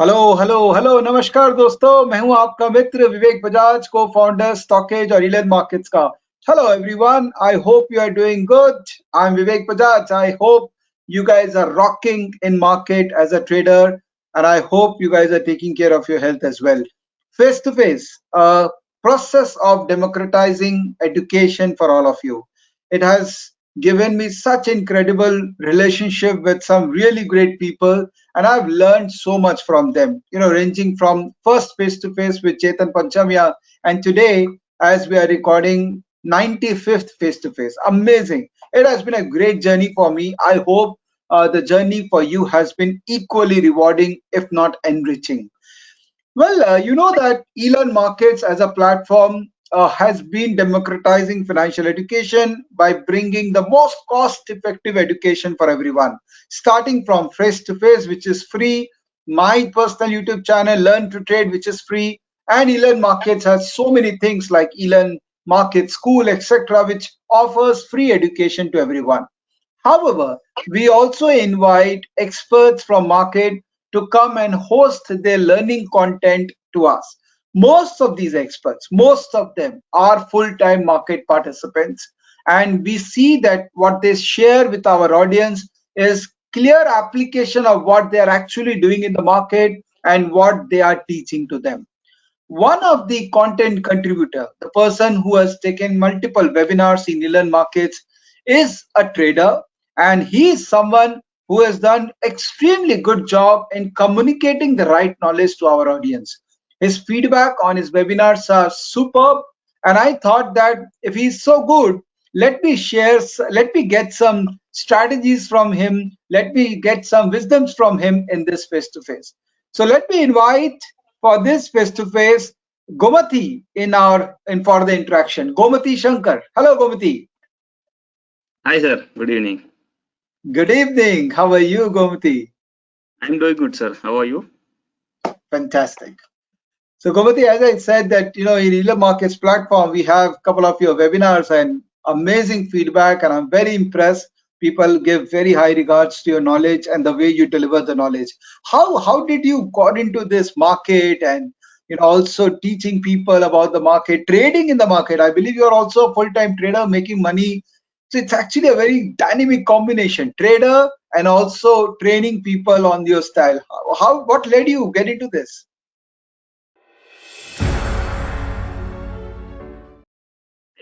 Hello hello hello नमस्कार दोस्तों। मैं हूं आपका मित्र विवेक बजाज, को फाउंडर स्टॉकेज और इलन मार्केट्स का। Hello everyone, I hope you are doing good. I am Vivek Bajaj. I hope you guys are rocking in market as a trader, and I hope you guys are taking care of your health as well. Face to face, a process of democratizing education for all of you. It has given me such incredible relationship with some really great people, and I've learned so much from them. Ranging from first face to face with Chetan Panchamya, and today, as we are recording, 95th face to face. Amazing! It has been a great journey for me. I hope the journey for you has been equally rewarding, if not enriching. Well, you know that Elon Markets as a platform has been democratizing financial education by bringing the most cost effective education for everyone, starting from face to face, which is free, my personal YouTube channel, Learn to Trade, which is free, and Elon Markets has so many things like Elon Market School, etc., which offers free education to everyone. However, we also invite experts from market to come and host their learning content to us. Most of these experts, most of them are full-time market participants, and we see that what they share with our audience is clear application of what they are actually doing in the market and what they are teaching to them. One of the content contributor, the person who has taken multiple webinars in Elon Markets, is a trader, and he is someone who has done extremely good job in communicating the right knowledge to our audience. His feedback on his webinars are superb, and I thought that if he's so good, let me get some strategies from him, let me get some wisdoms from him in this face to face. So let me invite for this face to face Gomati in for the interaction. Gomati Shankar. Hello, Gomati. Hi, sir. Good evening. Good evening. How are you, Gomati? I'm doing good, sir. How are you? Fantastic. So, Gomati, as I said that in Elon Markets platform, we have a couple of your webinars and amazing feedback, and I'm very impressed. People give very high regards to your knowledge and the way you deliver the knowledge. How did you got into this market, and also teaching people about the market, trading in the market? I believe you're also a full-time trader making money. So it's actually a very dynamic combination, trader and also training people on your style. What led you get into this?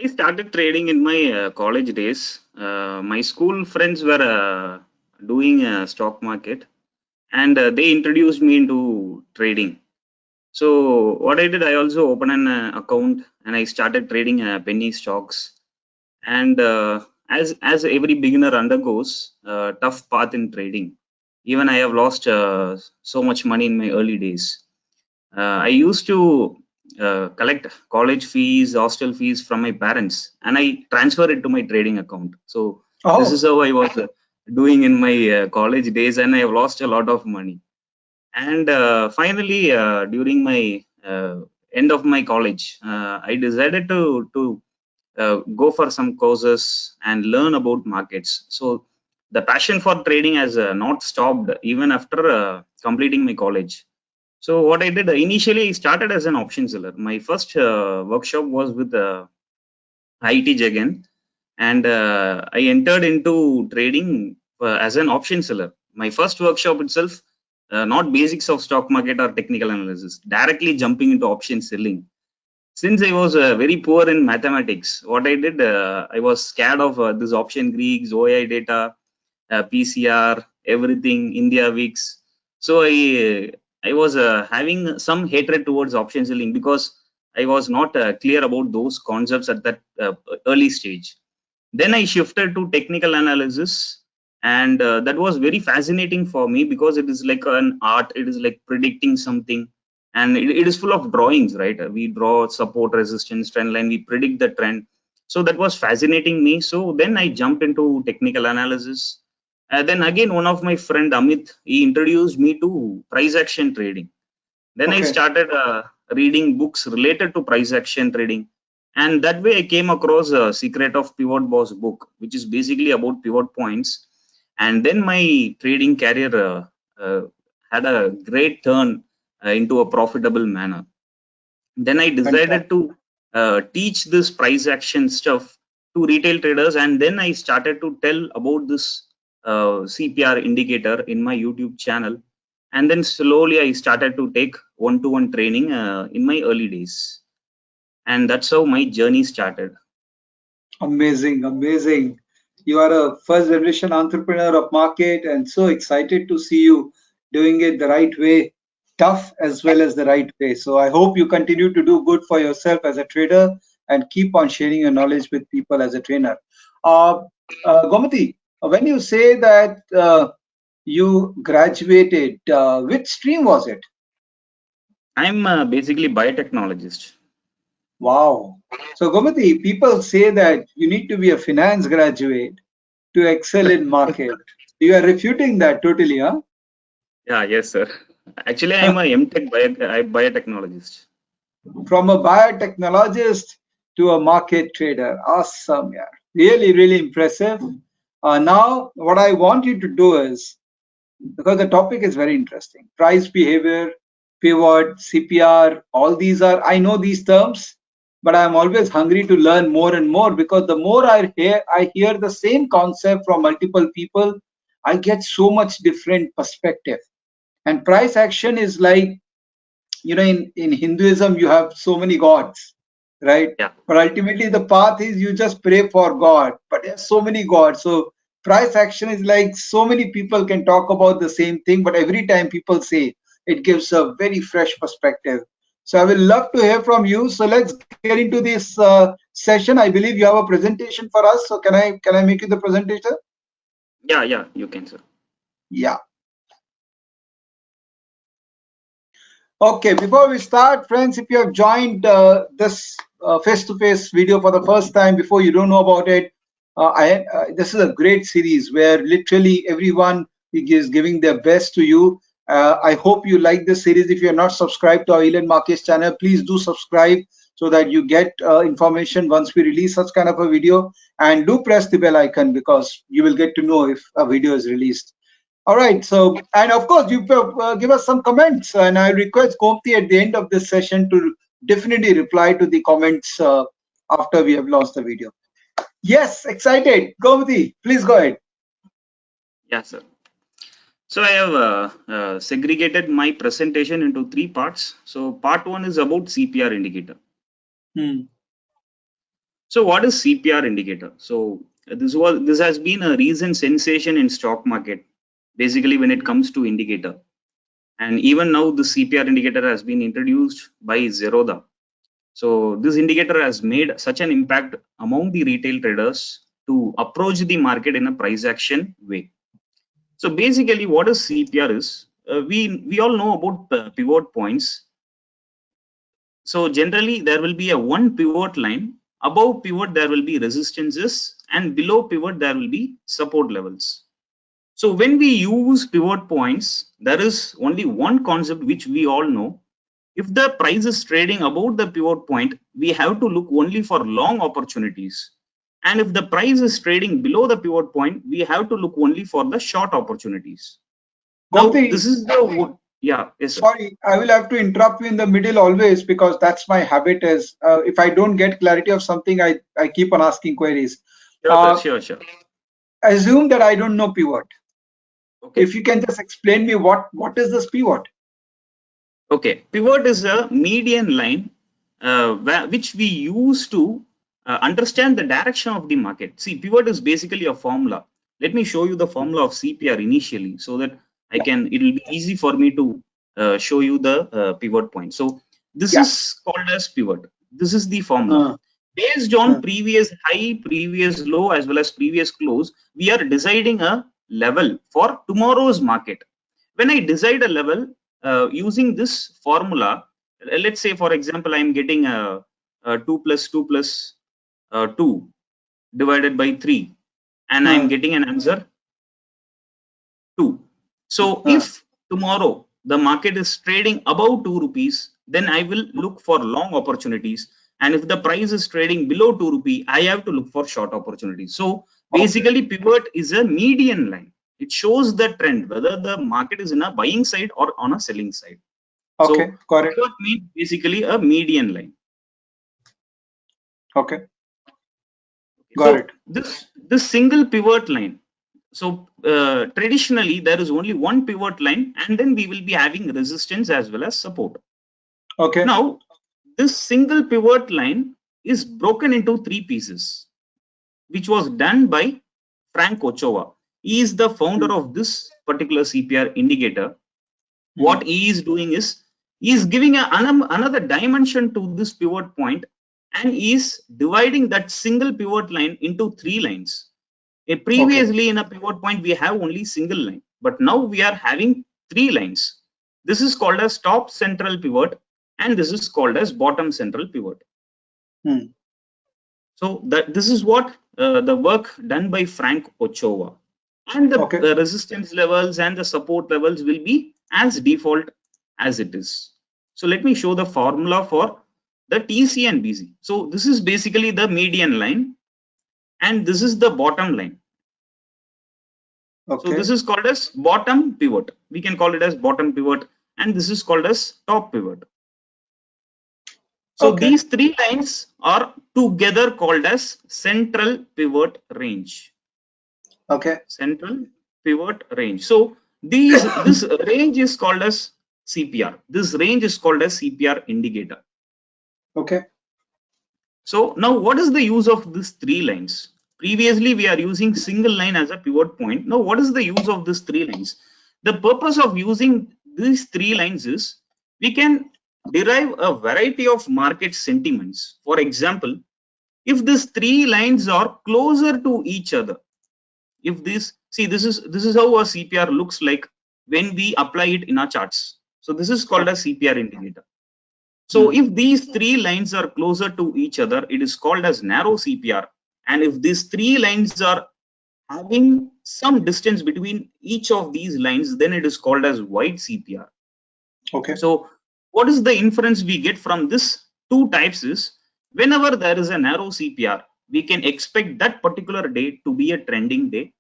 I started trading in my college days. My school friends were doing stock market, and they introduced me into trading. So what I did, I also opened an account and I started trading penny stocks. And as every beginner undergoes tough path in trading, even I have lost so much money in my early days. I used to collect college fees, hostel fees from my parents, and I transfer it to my trading account. So this is Oh. how I was doing in my college days, and I have lost a lot of money. And finally, during my end of my college, I decided to go for some courses and learn about markets. So the passion for trading has not stopped even after completing my college. So what I did initially, I started as an option seller. My first workshop was with IT Jagan, and I entered into trading as an option seller. My first workshop itself, not basics of stock market or technical analysis, directly jumping into option selling. Since I was very poor in mathematics, what I did, I was scared of this option Greeks, OI data, PCR, everything, India weeks. So I was having some hatred towards option selling because I was not clear about those concepts at that early stage. Then I shifted to technical analysis, and that was very fascinating for me because it is like an art. It is like predicting something, and it is full of drawings, right? We draw support, resistance, trend line. We predict the trend. So that was fascinating me. So then I jumped into technical analysis. Then again, one of my friend Amit, he introduced me to price action trading. Then I Okay. started reading books related to price action trading, and that way I came across a Secret of Pivot Boss book, which is basically about pivot points. And then my trading career uh, had a great turn into a profitable manner. Then I decided to teach this price action stuff to retail traders, and then I started to tell about this CPR indicator in my YouTube channel. And then slowly I started to take one-to-one training in my early days, and that's how my journey started. Amazing, amazing. You are a first generation entrepreneur of market, and so excited to see you doing it the right way, tough as well as the right way. So I hope you continue to do good for yourself as a trader and keep on sharing your knowledge with people as a trainer. Uh, Gomati, when you say that you graduated, which stream was it? I'm basically biotechnologist. Wow. So, Gomati, people say that you need to be a finance graduate to excel in market. You are refuting that totally, huh? Yeah, yes, sir. Actually, I'm a MTech biotechnologist. From a biotechnologist to a market trader. Awesome, yeah. Really, really impressive. Now, what I want you to do is, because the topic is very interesting, price behavior, pivot, CPR, all these are, I know these terms, but I'm always hungry to learn more and more, because the more I hear the same concept from multiple people, I get so much different perspective. And price action is like, in Hinduism, you have so many gods, right? Yeah. But ultimately, the path is you just pray for God. But there's so many gods. So price action is like so many people can talk about the same thing, but every time people say it gives a very fresh perspective. So I will love to hear from you. So let's get into this session. I believe you have a presentation for us. So can I make you the presentator? Yeah, you can, sir. Yeah. Okay, before we start, friends, if you have joined this face-to-face video for the first time, before you don't know about it, this is a great series where literally everyone is giving their best to you. I hope you like this series. If you're not subscribed to our Elon Markets channel, please do subscribe so that you get information once we release such kind of a video. And do press the bell icon, because you will get to know if a video is released. All right. So, and of course, you give us some comments, and I request Gomti at the end of this session to definitely reply to the comments after we have launched the video. Yes, excited. Gomti, please go ahead. Yeah, sir. So I have segregated my presentation into three parts. So part one is about CPR indicator. Hmm. So what is CPR indicator? So this has been a recent sensation in stock market, basically when it comes to indicator. And even now the CPR indicator has been introduced by Zerodha. So this indicator has made such an impact among the retail traders to approach the market in a price action way. So basically, what is CPR is, we all know about pivot points. So generally, there will be a one pivot line. Above pivot, there will be resistances, and below pivot, there will be support levels. So when we use pivot points, there is only one concept which we all know. If the price is trading above the pivot point, we have to look only for long opportunities. And if the price is trading below the pivot point, we have to look only for the short opportunities. Now, Gomti, this is the, yeah, yes, sir. sorry, I will have to interrupt you in the middle always, because that's my habit. Is if I don't get clarity of something, I keep on asking queries. Sure, sir, Uh, sure. Assume that I don't know pivot. Okay. If you can just explain me what is this pivot? Okay. Pivot is a median line which we use to understand the direction of the market. See, pivot is basically a formula. Let me show you the formula of CPR initially so that Yeah, it will be easy for me to show you the pivot point. So this yeah. is called as pivot. This is the formula. Uh, Based on uh, previous high, previous low, as well as previous close, we are deciding a level for tomorrow's market. When I decide a level using this formula, let's say, for example, I'm getting a 2 plus 2 plus 2 divided by 3, and I'm uh, getting an answer 2. So uh. if tomorrow the market is trading above 2 rupees, then I will look for long opportunities. And if the price is trading below 2 rupee, I have to look for short opportunities. So Okay. basically, pivot is a median line. It shows the trend, whether the market is in a buying side or on a selling side. Okay, So got it. pivot means basically a median line. Okay, got it. This single pivot line. So traditionally there is only one pivot line, and then we will be having resistance as well as support. Okay. Now this single pivot line is broken into three pieces, which was done by Frank Ochoa. He is the founder of this particular CPR indicator. What he is doing is he is giving another dimension to this pivot point, and he is dividing that single pivot line into three lines. Previously in a pivot point we have only single line, but now we are having three lines. This is called as top central pivot, and this is called as bottom central pivot. So this is what the work done by Frank Ochoa, and the resistance levels and the support levels will be as default as it is. So let me show the formula for the TC and BC. So this is basically the median line, and this is the bottom line. So this is called as bottom pivot. We can call it as bottom pivot, and this is called as top pivot. So these three lines are together called as central pivot range. Okay. Central pivot range. So this range is called as CPR. This range is called as CPR indicator. Okay. So now what is the use of these three lines? Previously we are using single line as a pivot point. Now what is the use of these three lines? The purpose of using these three lines is we can derive a variety of market sentiments. For example, if these three lines are closer to each other, if this is how a CPR looks like when we apply it in our charts. So this is called a CPR indicator. So if these three lines are closer to each other, it is called as narrow CPR. And if these three lines are having some distance between each of these lines, then it is called as wide CPR. Okay. So what is the inference we get from this two types is, whenever there is a narrow CPR, we can expect that particular day to be a trending day.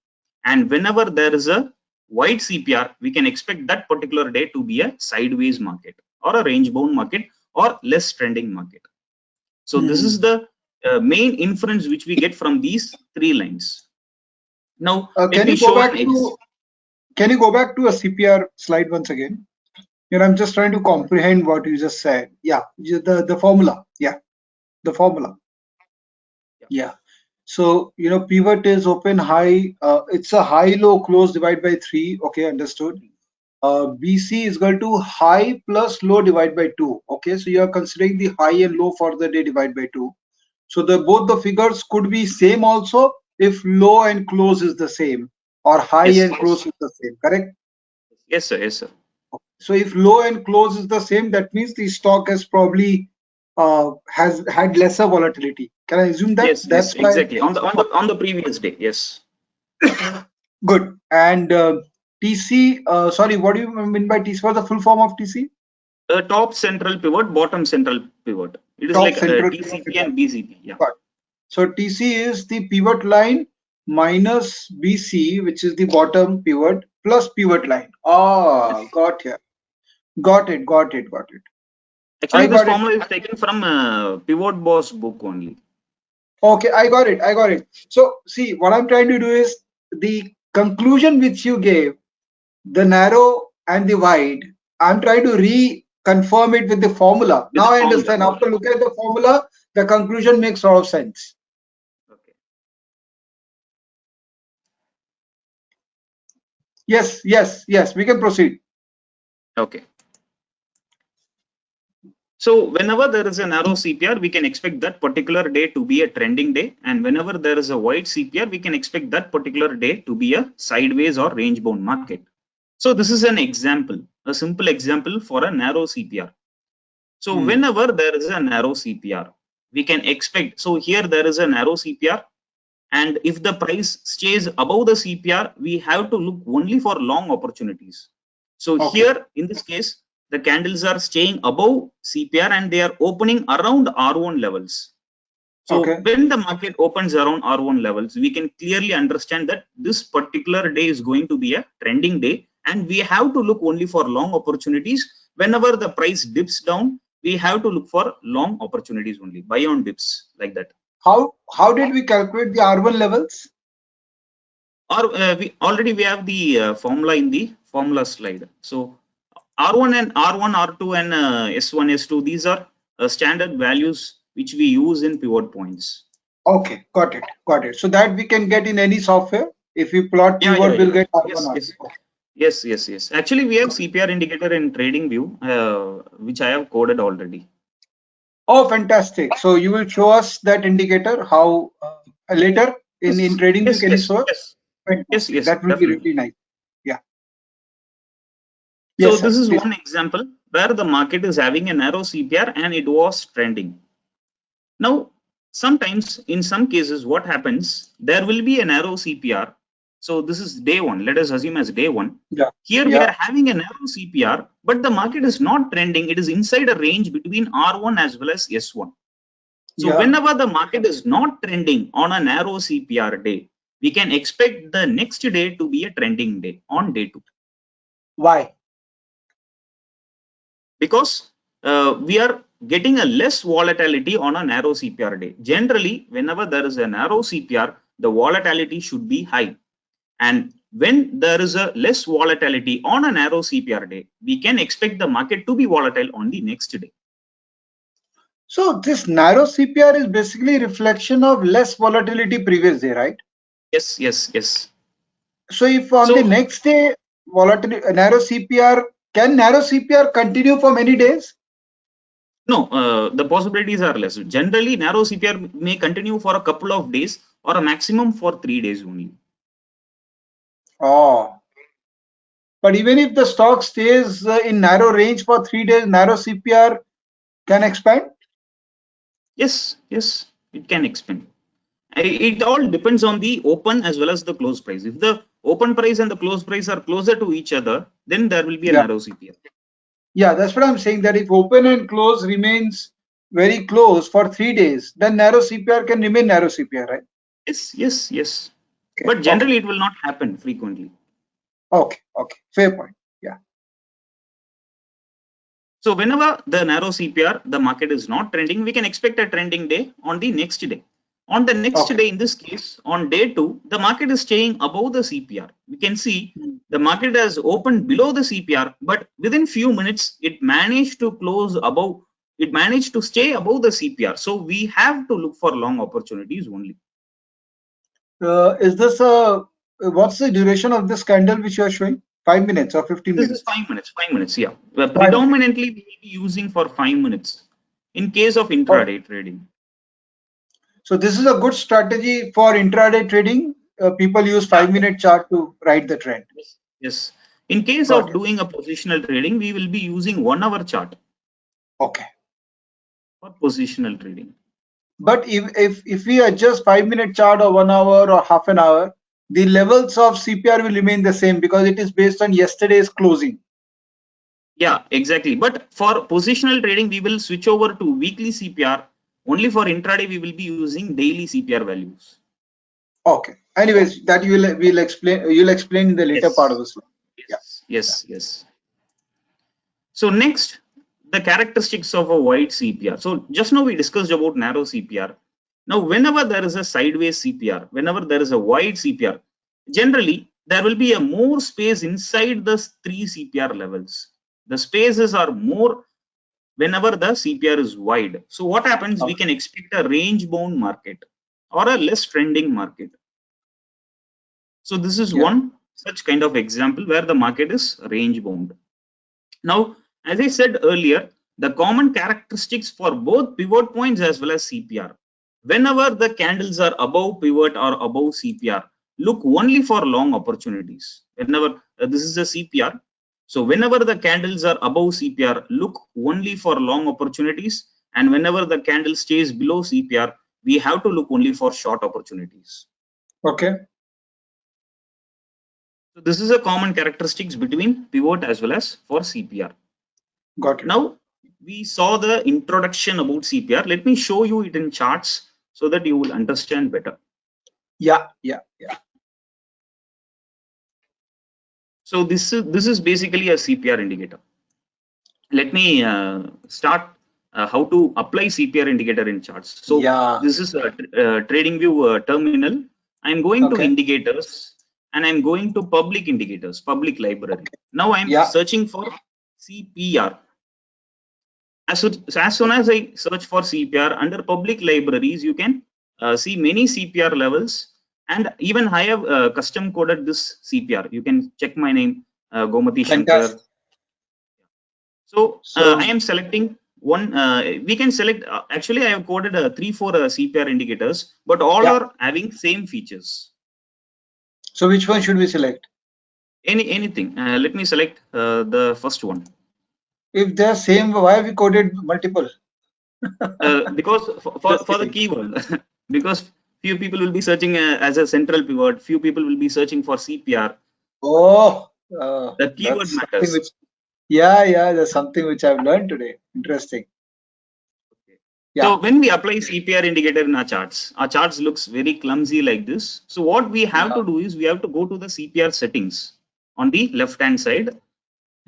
And whenever there is a wide CPR, we can expect that particular day to be a sideways market or a range bound market or less trending market. So this is the main inference which we get from these three lines. Now can you go back to a CPR slide once again? I'm just trying to comprehend what you just said. Yeah, the formula. Yeah, the formula. Yeah. So pivot is open high. It's a high low close divided by 3. Okay, understood. BC is equal to high plus low divided by 2. Okay, so you are considering the high and low for the day divided by 2. So both the figures could be same also if low and close is the same, or high and close is the same. Correct? Yes, sir. Yes, sir. So if low and close is the same, that means the stock has probably has had lesser volatility. Can I assume that? Yes, That's yes, exactly. On the previous day, yes. Good. And TC, sorry, what do you mean by TC? What's the full form of TC? Top central pivot, bottom central pivot. It is top like TCP and BCP. Yeah. So TC is the pivot line minus BC, which is the bottom pivot, plus pivot line. Ah, got it. Actually, this formula is taken from Pivot Boss book only. Okay, I got it. So see, what I'm trying to do is the conclusion which you gave, the narrow and the wide, I'm trying to reconfirm it with the formula. Now I understand. After looking at the formula, the conclusion makes a lot of sense. Okay. Yes. We can proceed. Okay. So whenever there is a narrow CPR, we can expect that particular day to be a trending day. And whenever there is a wide CPR, we can expect that particular day to be a sideways or range bound market. So this is an example, a simple example for a narrow CPR. So whenever there is a narrow CPR, we can expect, so here there is a narrow CPR, and if the price stays above the CPR, we have to look only for long opportunities. So here in this case, the candles are staying above CPR and they are opening around R1 levels. So Okay. when the market opens around R1 levels, we can clearly understand that this particular day is going to be a trending day, and we have to look only for long opportunities. Whenever the price dips down, we have to look for long opportunities only, buy on dips, like that. How did we calculate the R1 levels? Or we have the formula in the formula slide. So R1 and R1, R2 and S1, S2, these are standard values which we use in pivot points. Okay, got it, got it. So that we can get in any software. If we plot Yeah, pivot, we'll get R1, yes, R2. yes, Okay. yes. Actually, we have CPR indicator in TradingView, which I have coded already. Oh, fantastic. So you will show us that indicator how later in TradingView, can you show us? Fantastic. Yes, That will be definitely. really nice. Yeah. So Yes, sir. this is Please. one example where the market is having a narrow CPR and it was trending. Now, sometimes in some cases, what happens, there will be a narrow CPR. So this is day one. Let us assume as day one. Yeah. Here we Yeah. are having a narrow CPR, but the market is not trending. It is inside a range between R1 as well as S1. So Yeah. whenever the market is not trending on a narrow CPR day, we can expect the next day to be a trending day on day two. Why? Because we are getting a less volatility on a narrow CPR day. Generally, whenever there is a narrow CPR, the volatility should be high. And when there is a less volatility on a narrow CPR day, we can expect the market to be volatile on the next day. So this narrow CPR is basically reflection of less volatility previous day, right? Yes. So if on the So next day volatility narrow CPR, can narrow CPR continue for many days? no, the possibilities are less. Generally, narrow CPR may continue for a couple of days or a maximum for 3 days only. Oh, but even if the stock stays in narrow range for 3 days, narrow CPR can expand. Yes, it can expand. It all depends on the open as well as the close price. If the open price and the close price are closer to each other, then there will be a Yeah, narrow CPR. yeah, that's what I'm saying. That if open and close remains very close for 3 days, then narrow CPR can remain narrow CPR, right? Yes. Okay, But okay, generally, it will not happen frequently. okay. Fair point. Yeah. So whenever the narrow CPR, the market is not trending, we can expect a trending day on the next day. On the next Okay. day, in this case, on day two, the market is staying above the CPR. We can see the market has opened below the CPR, but within few minutes, it managed to close above. It managed to stay above the CPR. So we have to look for long opportunities only. Is this a what's the duration of this candle which you are showing? 5 minutes or 15 This is minutes? 5 minutes. 5 minutes, yeah. 5 minutes. Predominantly, we will be using for 5 minutes in case of Oh, intraday trading. so this is a good strategy for intraday trading. People use Yeah, 5 minute chart to ride the trend. yes. In case Got of it. doing a positional trading, we will be using 1 hour chart Okay. for positional trading. But if we adjust 5 minute chart or 1 hour or half an hour, the levels of CPR will remain the same because it is based on yesterday's closing. Yeah, exactly. But for positional trading, we will switch over to weekly CPR. Only for intraday, we will be using daily CPR values. Okay. Anyways, that you'll explain. You'll explain in the later part of Yes, the slide. Yeah. yes. So next, the characteristics of a wide CPR. So just now we discussed about narrow CPR. Now, whenever there is a sideways CPR, whenever there is a wide CPR, generally there will be a more space inside the three CPR levels. The spaces are more whenever the CPR is wide. So what happens? We Okay. can expect a range bound market or a less trending market. So this is Yeah. one such kind of example where the market is range bound. Now, as I said earlier, the common characteristics for both pivot points as well as CPR. Whenever the candles are above pivot or above CPR, look only for long opportunities. Whenever this is a CPR, so whenever the candles are above CPR, look only for long opportunities. And whenever the candle stays below CPR, we have to look only for short opportunities. Okay. So this is a common characteristics between pivot as well as for CPR. Got it. Now we saw the introduction about CPR. Let me show you it in charts so that you will understand better. Yeah. So this is basically a CPR indicator. Let me start how to apply CPR indicator in charts. So Yeah. this is a TradingView terminal. I'm going to Okay. indicators and I'm going to public indicators, public library. Now I'm Yeah. searching for CPR. As soon as I search for CPR under public libraries, you can see many CPR levels, and even I have custom coded this CPR. You can check my name, Gomati Shankar. Fantastic. So I So, am selecting one. We can select. Actually, I have coded 3-4 CPR indicators, but all yeah. are having same features. So which one should we select? Anything. Let me select the first one. If they're same, why have we coded multiple? Because Just for the kidding. keyword, because few people will be searching as a central pivot, few people will be searching for CPR. Oh, The keyword that's something matters. which, yeah, that's something which I've learned today. Interesting. So Yeah. when we apply CPR indicator in our charts looks very clumsy like this. So what we have Yeah. to do is we have to go to the CPR settings on the left hand side,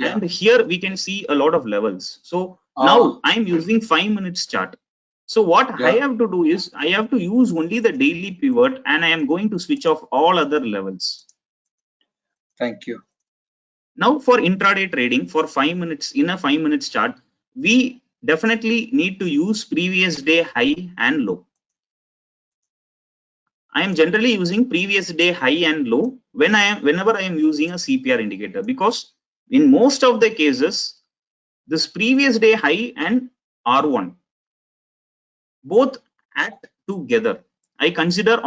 Yeah. and here we can see a lot of levels. So Ah, now I'm using 5 minutes chart. So what I yeah. have to do is I have to use only the daily pivot, and I am going to switch off all other levels. Thank you. Now for intraday trading for 5 minutes in a 5 minutes chart, we definitely need to use previous day high and low. I am generally using previous day high and low whenever I am using a CPR indicator, because in most of the cases this previous day high and R1 both act together. I consider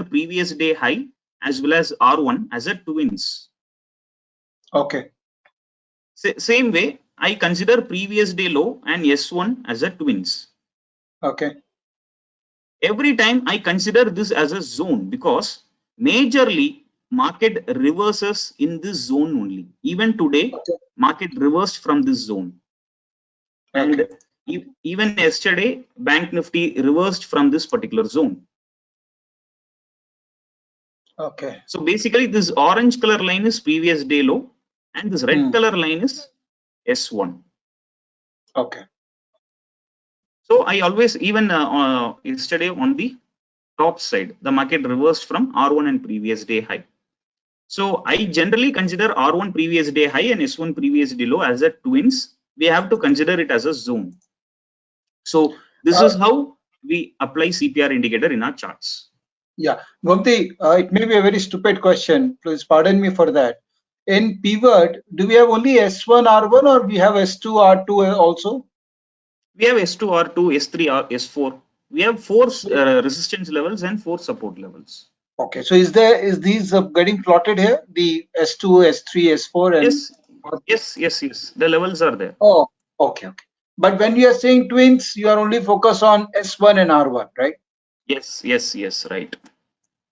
previous day high as well as R1 as a twins. Okay. Same way I consider previous day low and S1 as a twins. Okay. Every time I consider this as a zone, because majorly market reverses in this zone only. Even today Okay. market reversed from this zone, Okay. and even yesterday bank nifty reversed from this particular zone. Okay. So basically this orange color line is previous day low and this red Hmm. color line is S1. Okay. So I always, even yesterday on the top side the market reversed from R1 and previous day high. So I generally consider R1 previous day high and S1 previous day low as a twins. We have to consider it as a zone. So this Uh, is how we apply CPR indicator in our charts. yeah. Gomti, it may be a very stupid question. Please pardon me for that. In pivot, do we have only S1 R1 or we have S2 R2 also? We have S2, R2, S3, S4. We have four So, resistance levels and four support levels. okay. So is these getting plotted here? The S2, S3, S4 and Yes, yes. The levels are there. oh, okay. But when you are saying twins, you are only focused on S1 and R1, right? Yes, right.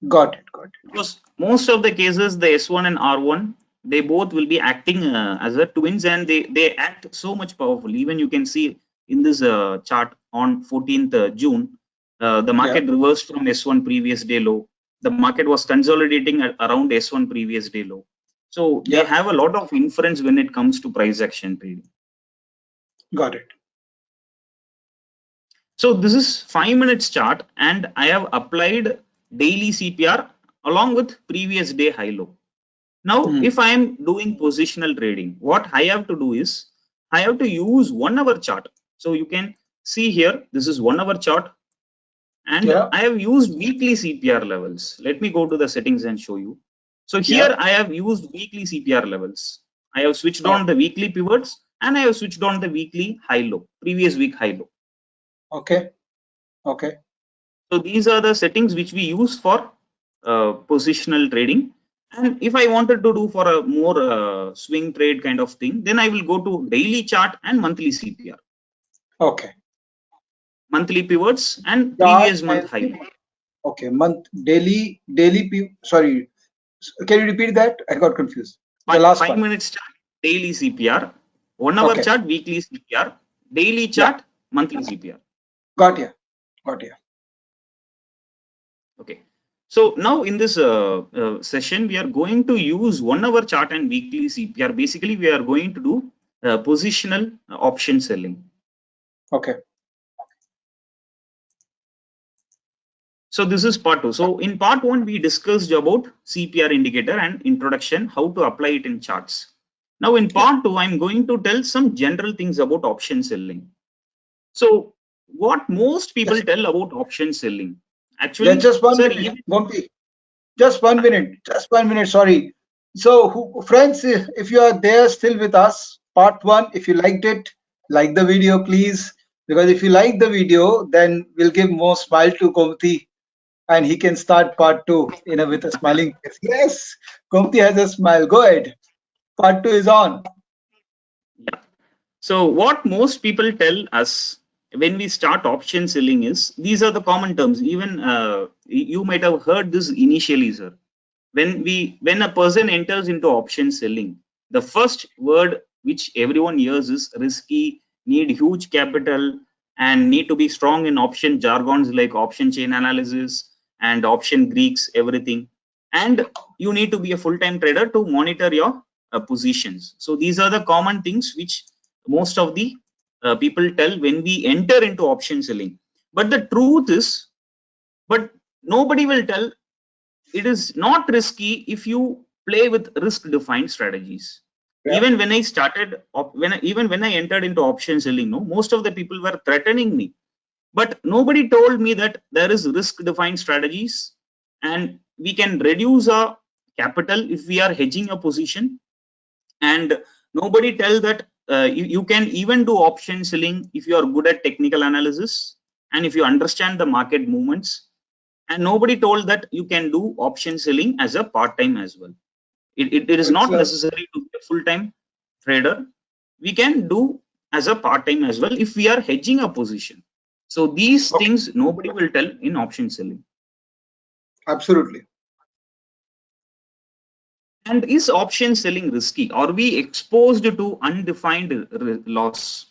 Got it. Because most of the cases, the S1 and R1, they both will be acting as a twins, and they act so much powerful. Even you can see in this chart on 14th June, the Yeah. market reversed from S1 previous day low. The market was consolidating at around S1 previous day low. So they Yeah. have a lot of inference when it comes to price action trading. Got it. So this is 5 minutes chart, and I have applied daily CPR along with previous day high low. Now, Hmm. if I am doing positional trading, what I have to do is I have to use 1 hour chart. So you can see here, this is 1 hour chart, and Yeah. I have used weekly CPR levels. Let me go to the settings and show you. So Yeah. here I have used weekly CPR levels. I have switched Oh, on the weekly pivots, and I have switched on the weekly high low, previous week high low. okay. Okay. So these are the settings which we use for positional trading. And if I wanted to do for a more swing trade kind of thing, then I will go to daily chart and monthly CPR, Okay. monthly pivots and Chart previous month and high. okay. Month daily. Sorry. Can you repeat that? I got confused. The last Five part. minutes chart, daily CPR, 1 hour Okay. chart, weekly CPR, daily Yeah. chart, monthly CPR. Got you. Got you. Okay. So now in this session, we are going to use 1 hour chart and weekly CPR. Basically, we are going to do positional option selling. Okay. So this is part 2. So in part 1, we discussed about CPR indicator and introduction, how to apply it in charts. Now in part 2, I'm going to tell some general things about option selling. So what most people tell about option selling? Actually, just 1 sir, minute, Gomti. Just 1 minute. Just 1 minute. Sorry. So, friends, if you are there still with us, part 1, if you liked it, like the video, please. Because if you like the video, then we'll give more smile to Gomti and he can start part 2 with a smiling face. Yes, Gomti has a smile. Go ahead. Part 2 is on. yeah. So what most people tell us when we start option selling is, these are the common terms. Even you might have heard this initially, sir. When a person enters into option selling, the first word which everyone hears is risky, need huge capital, and need to be strong in option jargons like option chain analysis and option Greeks, everything. And you need to be a full-time trader to monitor your positions. So these are the common things which most of the people tell when we enter into option selling. But the truth is, but nobody will tell it is not risky if you play with risk defined strategies. Yeah. Even when I started, even when I entered into option selling, no, most of the people were threatening me, but nobody told me that there is risk defined strategies and we can reduce our capital if we are hedging a position. And nobody tell that you can even do option selling if you are good at technical analysis and if you understand the market movements. And nobody told that you can do option selling as a part-time as well. It is It's not necessary to be a full-time trader. We can do as a part-time as well if we are hedging a position. So these okay. things nobody will tell in option selling. Absolutely. And is option selling risky? Are we exposed to undefined loss?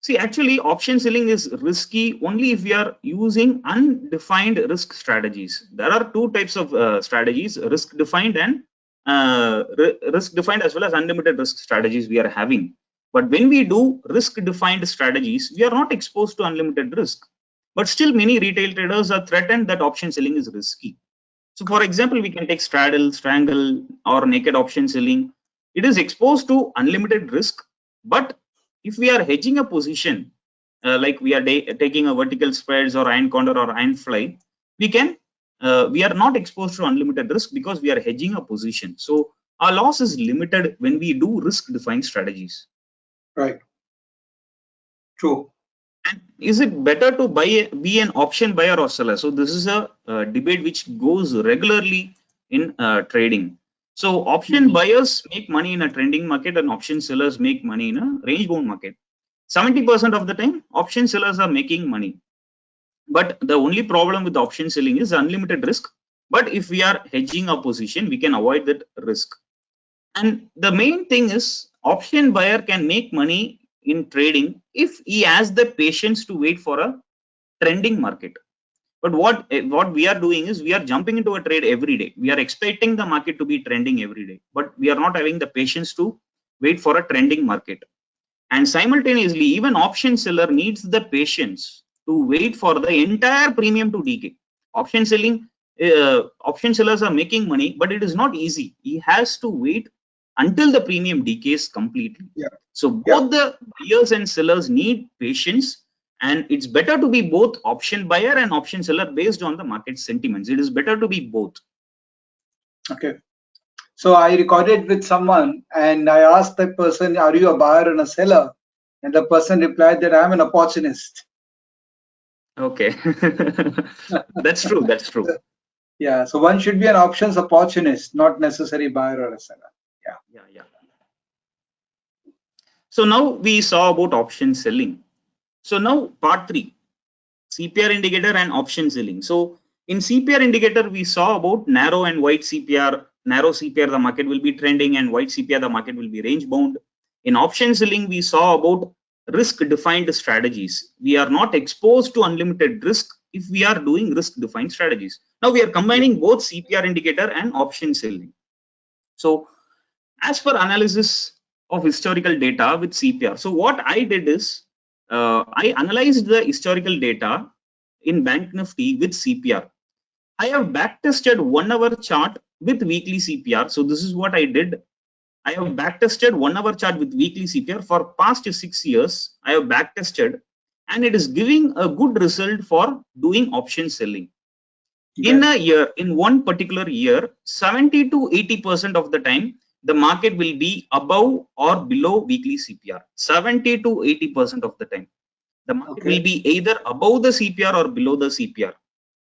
See, actually, option selling is risky only if we are using undefined risk strategies. There are two types of strategies: risk defined and risk defined, as well as unlimited risk strategies we are having. But when we do risk defined strategies, we are not exposed to unlimited risk. But still, many retail traders are threatened that option selling is risky. So, for example, we can take straddle, strangle, or naked option selling. It is exposed to unlimited risk, but if we are hedging a position, like we are taking a vertical spreads or iron condor or iron fly, we are not exposed to unlimited risk because we are hedging a position. So our loss is limited when we do risk defined strategies. Right. True. And is it better to be an option buyer or seller? So this is a debate which goes regularly in trading. So option buyers make money in a trending market and option sellers make money in a range bound market. 70% of the time, option sellers are making money. But the only problem with option selling is unlimited risk. But if we are hedging a position, we can avoid that risk. And the main thing is option buyer can make money in trading if he has the patience to wait for a trending market. But what we are doing is we are jumping into a trade every day. We are expecting the market to be trending every day, but we are not having the patience to wait for a trending market. And simultaneously, even option seller needs the patience to wait for the entire premium to decay. Option selling, option sellers are making money, but it is not easy. He has to wait until the premium decays completely. Yeah. So both the buyers and sellers need patience, and it's better to be both option buyer and option seller based on the market sentiments. It is better to be both. Okay. So I recorded with someone and I asked that person, are you a buyer and a seller? And the person replied that I'm an opportunist. Okay. That's true. That's true. Yeah. So one should be an options opportunist, not necessarily buyer or a seller. Yeah, yeah. So now we saw about option selling. So now part 3, CPR indicator and option selling. So in CPR indicator, we saw about narrow and wide CPR. Narrow CPR, the market will be trending, and wide CPR, the market will be range bound. In option selling, we saw about risk defined strategies. We are not exposed to unlimited risk, if we are doing risk defined strategies. Now we are combining both CPR indicator and option selling. So as for analysis of historical data with CPR, so what I did is I analyzed the historical data in Bank Nifty with CPR. I have backtested 1 hour chart with weekly CPR. So this is what I did. I have backtested 1 hour chart with weekly CPR for past 6 years. I have backtested, and it is giving a good result for doing option selling. In a year, in one particular year, 70 to 80% of the time, the market will be above or below weekly CPR. 70 to 80% of the time, the market will be either above the CPR or below the CPR.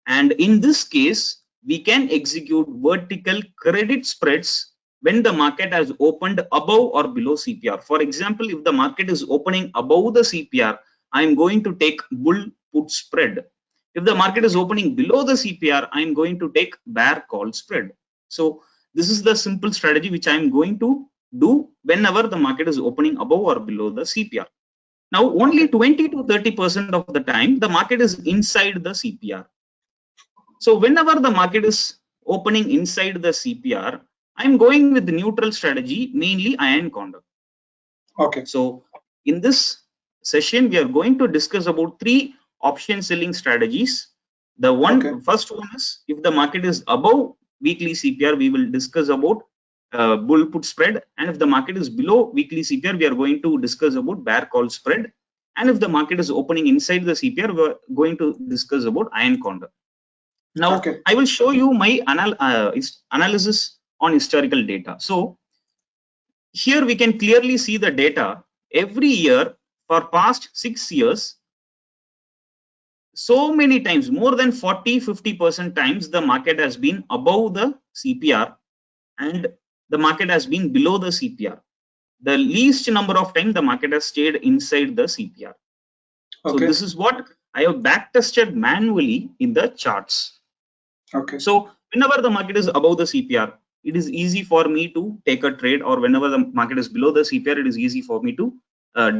And in this case, we can execute vertical credit spreads when the market has opened above or below CPR. For example, if the market is opening above the CPR, I am going to take bull put spread. If the market is opening below the CPR, I am going to take bear call spread. So this is the simple strategy which I am going to do whenever the market is opening above or below the CPR. Now only 20 to 30% of the time the market is inside the CPR. So whenever the market is opening inside the CPR, I'm going with the neutral strategy, mainly iron condor. Okay. So in this session, we are going to discuss about 3 option selling strategies. The first one is, if the market is above weekly CPR, we will discuss about bull put spread. And if the market is below weekly CPR, we are going to discuss about bear call spread. And if the market is opening inside the CPR, we are going to discuss about iron condor. Now, I will show you my analysis on historical data. So here we can clearly see the data every year for past 6 years. So many times, more than 40-50% times, the market has been above the CPR and the market has been below the CPR. The least number of times the market has stayed inside the CPR. So this is what I have backtested manually in the charts. So whenever the market is above the CPR, it is easy for me to take a trade, or whenever the market is below the CPR, it is easy for me to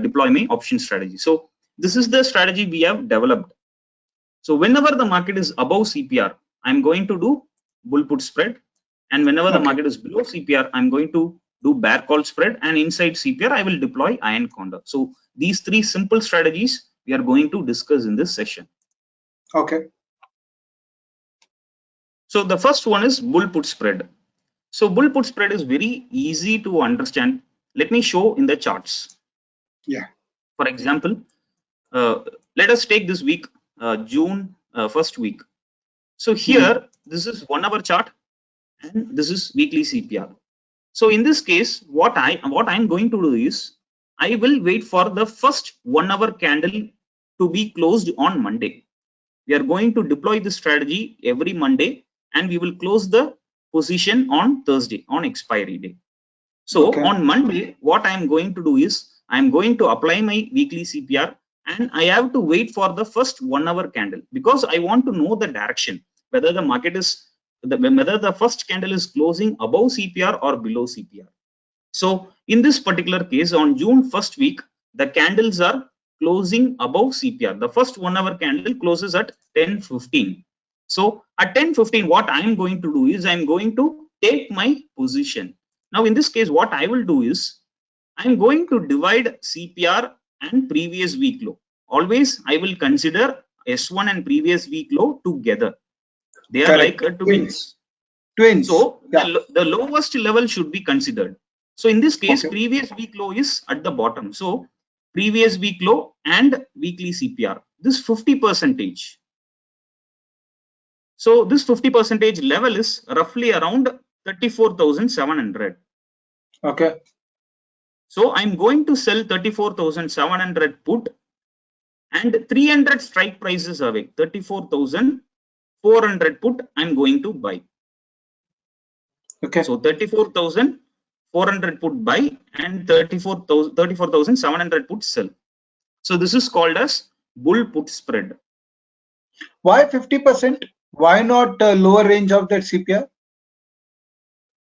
deploy my option strategy. So this is the strategy we have developed. So whenever the market is above CPR, I'm going to do bull put spread, and whenever the market is below CPR, I'm going to do bear call spread, and inside CPR, I will deploy iron condor. So these 3 simple strategies we are going to discuss in this session. So the first one is bull put spread. So bull put spread is very easy to understand. Let me show in the charts. For example, let us take this week, June first week. So here, this is 1 hour chart, and this is weekly CPR. So in this case, what I'm going to do is, I will wait for the first 1 hour candle to be closed on Monday. We are going to deploy this strategy every Monday, and we will close the position on Thursday, on expiry day. So on Monday, what I am going to do is, I am going to apply my weekly CPR, and I have to wait for the first 1 hour candle, because I want to know the direction, whether the market is, whether the first candle is closing above CPR or below CPR. So in this particular case, on June 1st week, the candles are closing above CPR. The first 1 hour candle closes at 10:15. So at 10:15, what I am going to do is, I am going to take my position. Now in this case, what I will do is, I am going to divide CPR and previous week low. Always I will consider S1 and previous week low together. They are like twins. So the lowest level should be considered. So in this case, previous week low is at the bottom. So previous week low and weekly CPR, this 50%. So this 50% level is roughly around 34,700. So I'm going to sell 34,700 put, and 300 strike prices away, 34,400 put I'm going to buy. So 34,400 put buy, and 34,700 put sell. So this is called as bull put spread. Why 50%? Why not lower range of that CPR?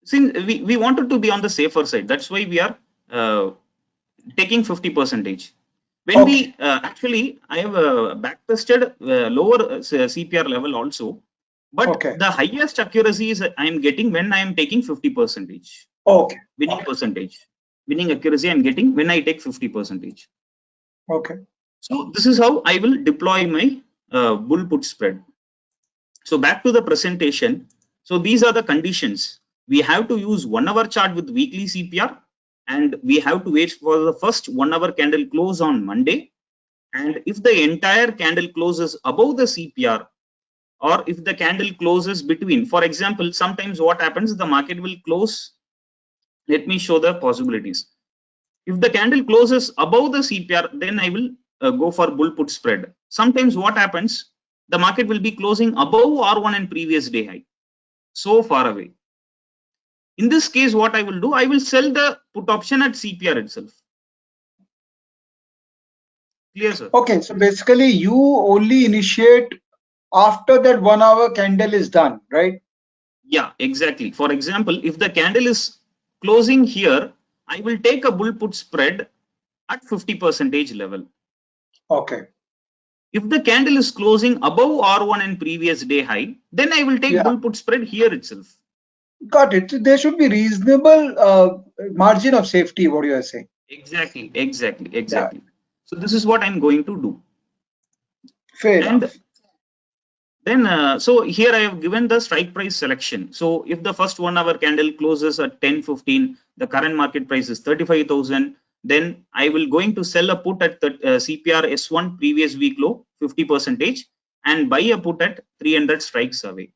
Since we wanted to be on the safer side, that's why we are taking 50%. When we actually, I have back tested lower CPR level also, but the highest accuracy is I am getting when I am taking 50%. Okay. Winning percentage, winning accuracy I am getting when I take 50%. Okay. So this is how I will deploy my bull put spread. So back to the presentation. So these are the conditions. We have to use 1 hour chart with weekly CPR, and we have to wait for the first 1 hour candle close on Monday. And if the entire candle closes above the CPR, or if the candle closes between, for example, sometimes what happens, the market will close. Let me show the possibilities. If the candle closes above the CPR, then I will go for bull put spread. Sometimes what happens, the market will be closing above R1 and previous day high, so far away. In this case, what I will do, I will sell the put option at CPR itself. Clear, sir? Okay, so basically you only initiate after that 1 hour candle is done, right? Yeah, exactly. For example, if the candle is closing here, I will take a bull put spread at 50% level. Okay. If the candle is closing above R1 and previous day high, then I will take bull put spread here itself. Got it. So there should be reasonable margin of safety, what you are saying. Exactly. So this is what I'm going to do. Fair And enough. then, so here I have given the strike price selection. So if the first 1 hour candle closes at 10.15, the current market price is 35,000. Then I will going to sell a put at the CPR S1 previous week low 50% and buy a put at 300 strikes away.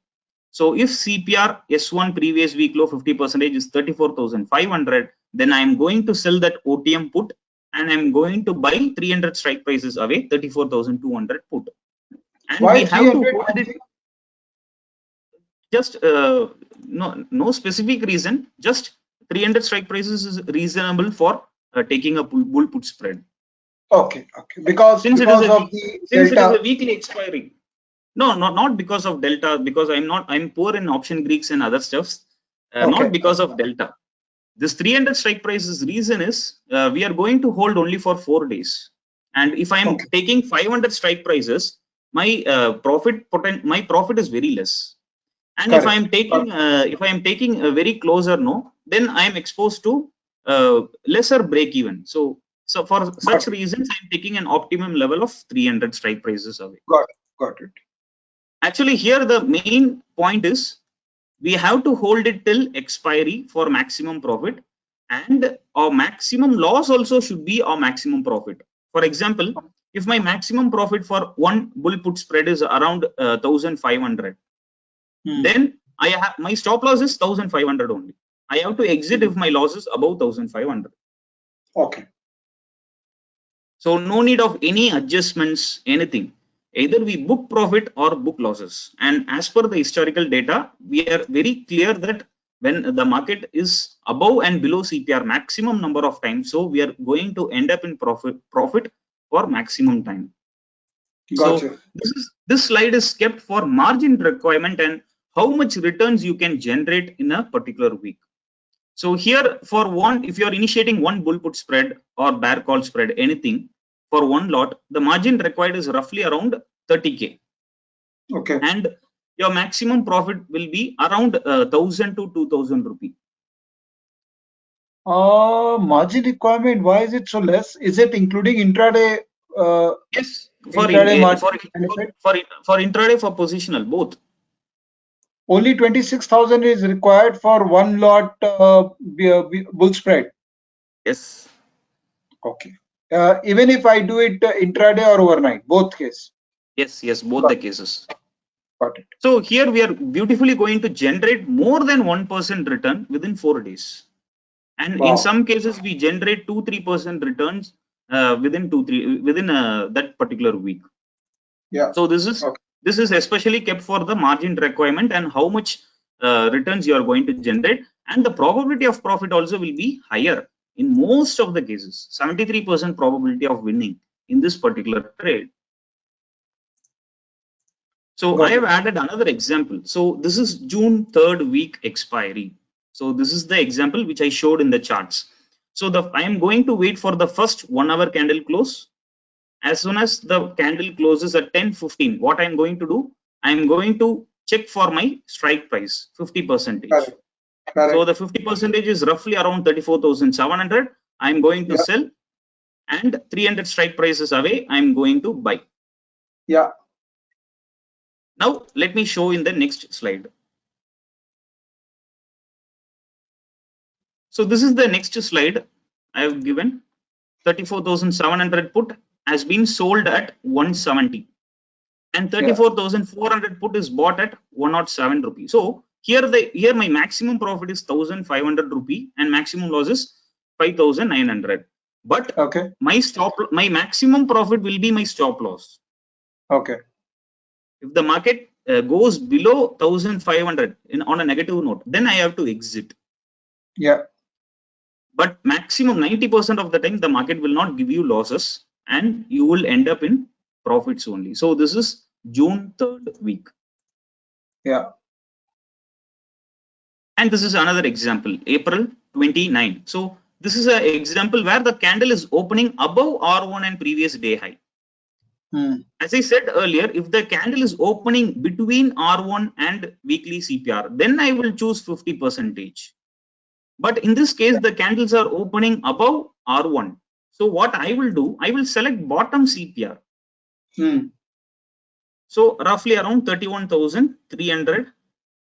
So if CPR S1 previous week low 50% is 34,500, then I am going to sell that OTM put and I am going to buy 300 strike prices away 34,200 put. And Why we have to 300? hold it just no specific reason, just 300 strike prices is reasonable for taking a bull put spread. Okay, because Since of the it is a delta. weekly expiry. No, not because of delta, because I'm poor in option Greeks and other stuffs. Not because of delta. This 300 strike prices reason is we are going to hold only for 4 days. And if I'm taking 500 strike prices, my profit is very less. And if I'm taking a very closer no, then I'm exposed to lesser break even. So for such reasons, I'm taking an optimum level of 300 strike prices away. Got it. Actually, here the main point is we have to hold it till expiry for maximum profit, and our maximum loss also should be our maximum profit. For example, if my maximum profit for one bull put spread is around 1,500, then I have my stop loss is 1,500 only. I have to exit if my loss is above 1,500. Okay. So no need of any adjustments, anything. Either we book profit or book losses. And as per the historical data, we are very clear that when the market is above and below CPR maximum number of times, so we are going to end up in profit for maximum time. Gotcha. So this slide is kept for margin requirement and how much returns you can generate in a particular week. So here for one, if you are initiating one bull put spread or bear call spread, anything for one lot, the margin required is roughly around 30K. Okay. And your maximum profit will be around 1,000 to 2,000 rupee. Margin requirement, why is it so less? Is it including intraday? Yes, intraday margin benefit? For intraday, for positional, both. Only 26,000 is required for one lot bull spread. Yes. Okay. Even if I do it intraday or overnight, both cases. Yes, both the cases. Got it. So here we are beautifully going to generate more than 1% return within 4 days. And in some cases, we generate 2-3% returns within that particular week. Yeah. So this is especially kept for the margin requirement and how much returns you are going to generate, and the probability of profit also will be higher in most of the cases. 73% probability of winning in this particular trade. So I have added another example. So this is June 3rd week expiry. So this is the example which I showed in the charts. So I am going to wait for the first 1 hour candle close. As soon as the candle closes at 10:15, what I'm going to do, I'm going to check for my strike price 50%. Correct. So the 50% is roughly around 34,700. I'm going to Yeah. sell, and 300 strike prices away, I'm going to buy. Yeah. Now let me show in the next slide. So this is the next slide I have given. 34,700 put has been sold at 170, and 34,400 put is bought at 107 rupees. So here my maximum profit is 1,500 rupee and maximum loss is 5,900. But Okay. my maximum profit will be my stop loss. Okay. If the market goes below 1,500 on a negative note, then I have to exit. Yeah. But maximum 90% of the time, the market will not give you losses, and you will end up in profits only. So this is June 3rd week. Yeah. And this is another example, April 29. So this is an example where the candle is opening above R1 and previous day high. As I said earlier, if the candle is opening between R1 and weekly CPR, then I will choose 50%. But in this case, the candles are opening above R1. So what I will do, I will select bottom CPR. So roughly around 31,300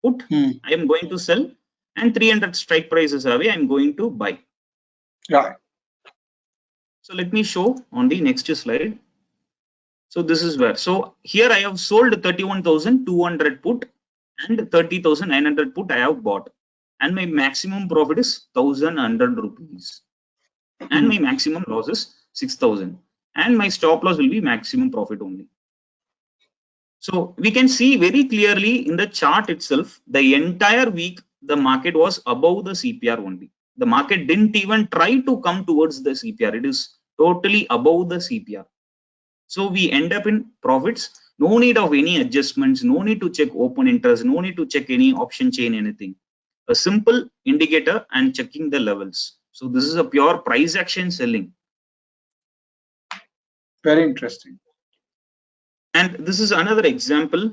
put, I am going to sell, and 300 strike prices away, I am going to buy. Right. So let me show on the next slide. So this is where. So here I have sold 31,200 put and 30,900 put I have bought, and my maximum profit is 1,100 rupees, and my maximum loss is 6,000, and my stop loss will be maximum profit only. So we can see very clearly in the chart itself, the entire week the market was above the CPR only. The market didn't even try to come towards the CPR. It is totally above the CPR. So we end up in profits. No need of any adjustments, no need to check open interest, no need to check any option chain, anything. A simple indicator and checking the levels. So this is a pure price action selling. Very interesting. And this is another example.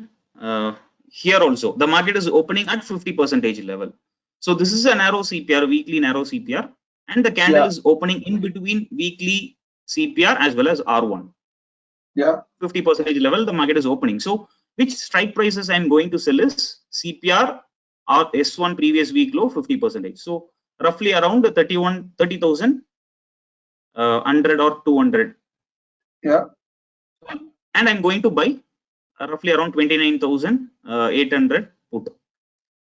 Here also, the market is opening at 50% level. So this is a narrow CPR, weekly narrow CPR, and the candle is opening in between weekly CPR as well as R1. Yeah. 50% level, the market is opening. So which strike prices I am going to sell is CPR or S1 previous week low 50%. So roughly around 30,000 100 or 200. Yeah. And I'm going to buy roughly around 29,800 put.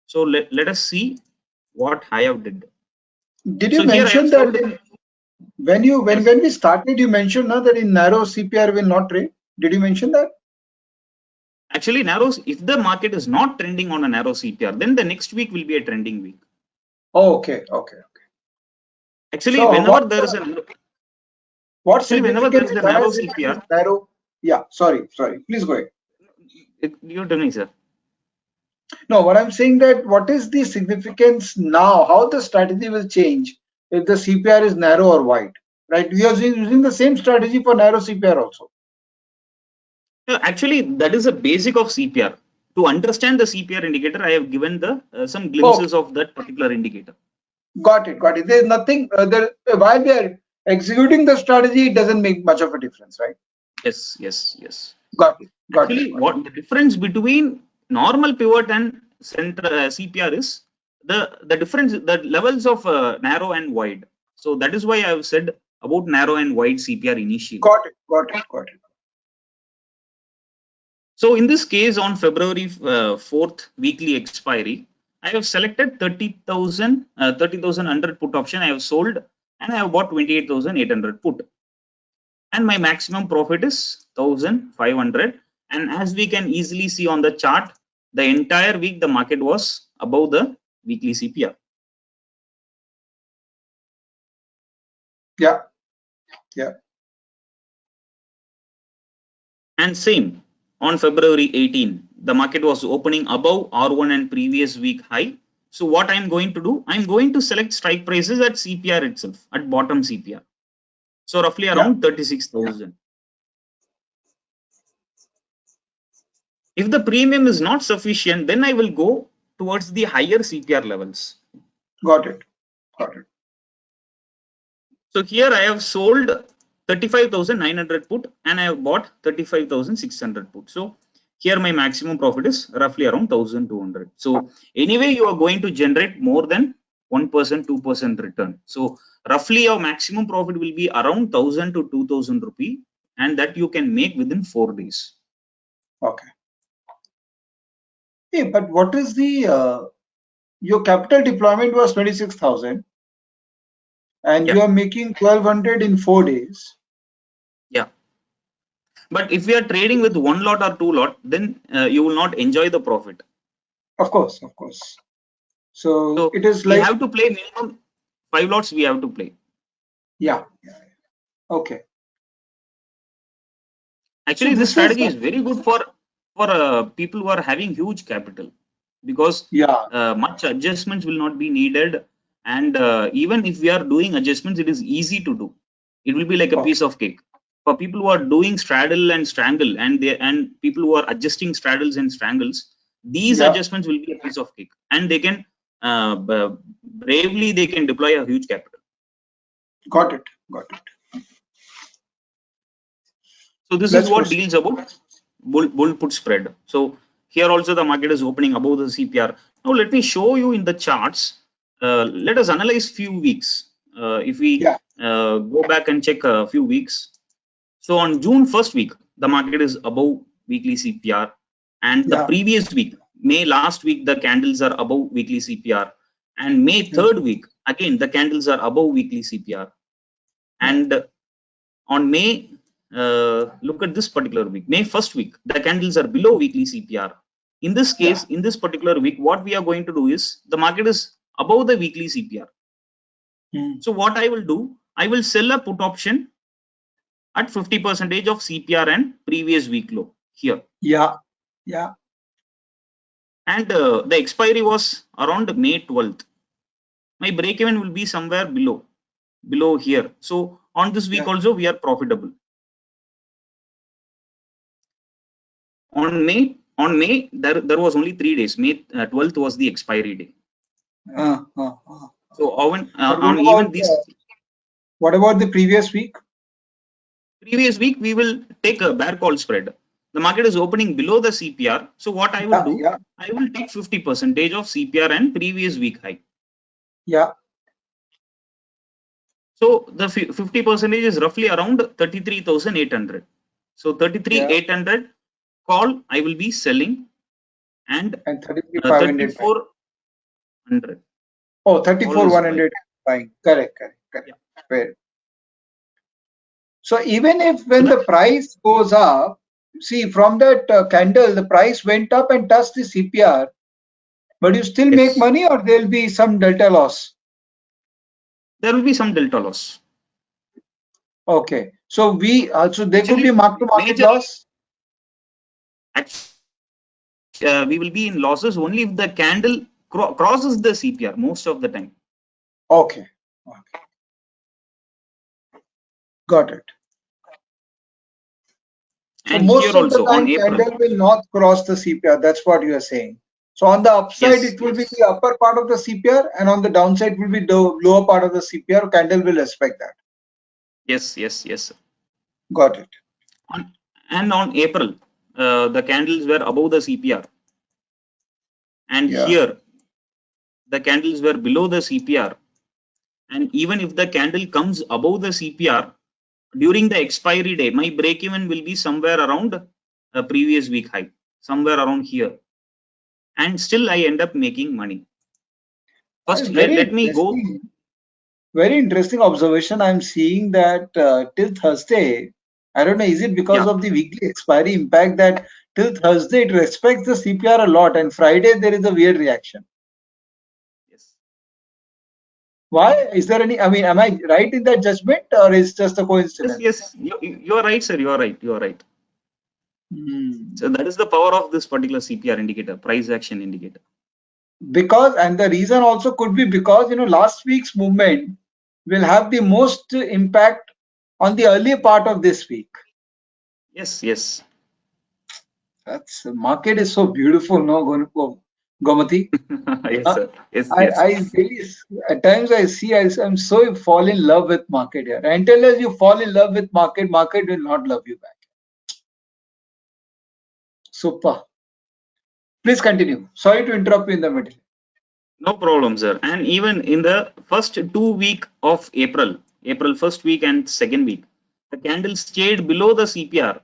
So let us see what I have did. Did you mention that when we started, you mentioned that in narrow CPR will not trade? Did you mention that? Actually, narrows, if the market is not trending on a narrow CPR, then the next week will be a trending week. Oh, okay. Actually, so whenever there is a narrow CPR, narrow. Yeah, sorry. Please go ahead. You're telling me, sir. No, what I'm saying that what is the significance now? How the strategy will change if the CPR is narrow or wide, right? We are using the same strategy for narrow CPR also. Actually, that is a basic of CPR. To understand the CPR indicator, I have given the some glimpses of that particular indicator. Got it. There is nothing. While we are executing the strategy, it doesn't make much of a difference, right? Yes. Got it. Actually, what the difference between normal pivot and center CPR is the difference, the levels of narrow and wide. So that is why I have said about narrow and wide CPR initially. Got it. So in this case, on February 4th weekly expiry, I have selected 30,100 put option. I have sold, and I have bought 28,800 put, and my maximum profit is 1,500. And as we can easily see on the chart, the entire week the market was above the weekly CPR. Yeah. And same on February 18, the market was opening above R1 and previous week high. So what I'm going to do, I'm going to select strike prices at CPR itself, at bottom CPR. So roughly around 36,000. If the premium is not sufficient, then I will go towards the higher CPR levels. Got it. Got it. So here I have sold 35,900 put and I have bought 35,600 put. So here my maximum profit is roughly around 1,200. So anyway, you are going to generate more than 1%, 2% return. So roughly your maximum profit will be around 1,000 to 2,000 rupee, and that you can make within 4 days. Okay. Hey, but what is the your capital deployment was 26,000 and you Yeah, are making 1,200 in 4 days. yeah. But if you are trading with one lot or two lot, then you will not enjoy the profit. Of course, of course. So So it is we like, have to play minimum 5 lots. We have to play. yeah. Okay. So Actually, this this is, strategy is very good for people who are having huge capital, because yeah, much adjustments will not be needed, and even if we are doing adjustments, it is easy to do. It will be like a okay. piece of cake. For people who are doing straddle and strangle, and people who are adjusting straddles and strangles, these Yeah, adjustments will be a piece of cake, and they can bravely they can deploy a huge capital. got it. Got it. So this is Let's what proceed. deals about bull put spread. So here also the market is opening above the CPR. Now let me show you in the charts. Let us analyze few weeks. If we Yeah, go back and check a few weeks. So on June 1st week, the market is above weekly CPR, and the yeah. previous week, May last week, the candles are above weekly CPR, and May Mm, 3rd week, again the candles are above weekly CPR, yeah, and on May, look at this particular week, May 1st week, the candles are below weekly CPR. In this yeah. case, in this particular week, what we are going to do is the market is above the weekly CPR. Mm, So what I will do, I will sell a put option at 50% of CPR and previous week low here. yeah, yeah. And the expiry was around May 12th. My break even will be somewhere below here. So on this week Yeah. also we are profitable. On May there was only 3 days. May 12th was the expiry day. Uh, uh, uh. So But on even this what about the previous week? previous week we will take a bear call spread. The market is opening below the CPR. So what I will Yeah, do, yeah, I will take 50% of CPR and previous week high. yeah, So the 50% is roughly around 33,800. So yeah. 33,800 call I will be selling, and And 33,500 buying. 3400 Oh, call is buy. 34,100 buying. Correct, correct, correct. Yeah. Fair. So even if So when that the price goes up, see from that candle, the price went up and touched the CPR, but you still make yes, money or there'll be some delta loss. there will be some delta loss. Okay. So so there could be Actually, mark to market majorly, loss. we will be in losses only if the candle crosses the CPR most of the time. Okay. Okay. Got it. So And here most of the also on time April, candle will not cross the CPR. That's what you are saying. So on the upside, yes, it will be yes, the upper part of the CPR, and on the downside will be the lower part of the CPR. Candle will respect that. yes, yes, yes. Got it. On, and on April, the candles were above the CPR, and Yeah. here the candles were below the CPR. And even if the candle comes above the CPR during the expiry day, my break even will be somewhere around a previous week high, somewhere around here, and still I end up making money. First, Very let me go. interesting. Very interesting observation. I'm seeing that till Thursday, I don't know, is it because Yeah, of the weekly expiry impact that till Thursday it respects the CPR a lot, and Friday there is a weird reaction. yes, Why? Is there any? I mean, am I right in that judgment, or is just a yes, coincidence? yes. You are right, sir. You are right. You are right. Hmm. So that is the power of this particular CPR indicator, price action indicator. Because, and the reason also could be because last week's movement will have the most impact on the early part of this week. Yes, yes. That's market is so beautiful, no, Gomati? Yes, Uh, sir. Yes, yes. I really, at times I see, I'm so fall in love with market here. Until as you fall in love with market, market will not love you back. Super. Please continue. Sorry to interrupt you in the middle. No problem, sir. And even in the first 2 week of April, April first week and second week, the candle stayed below the CPR,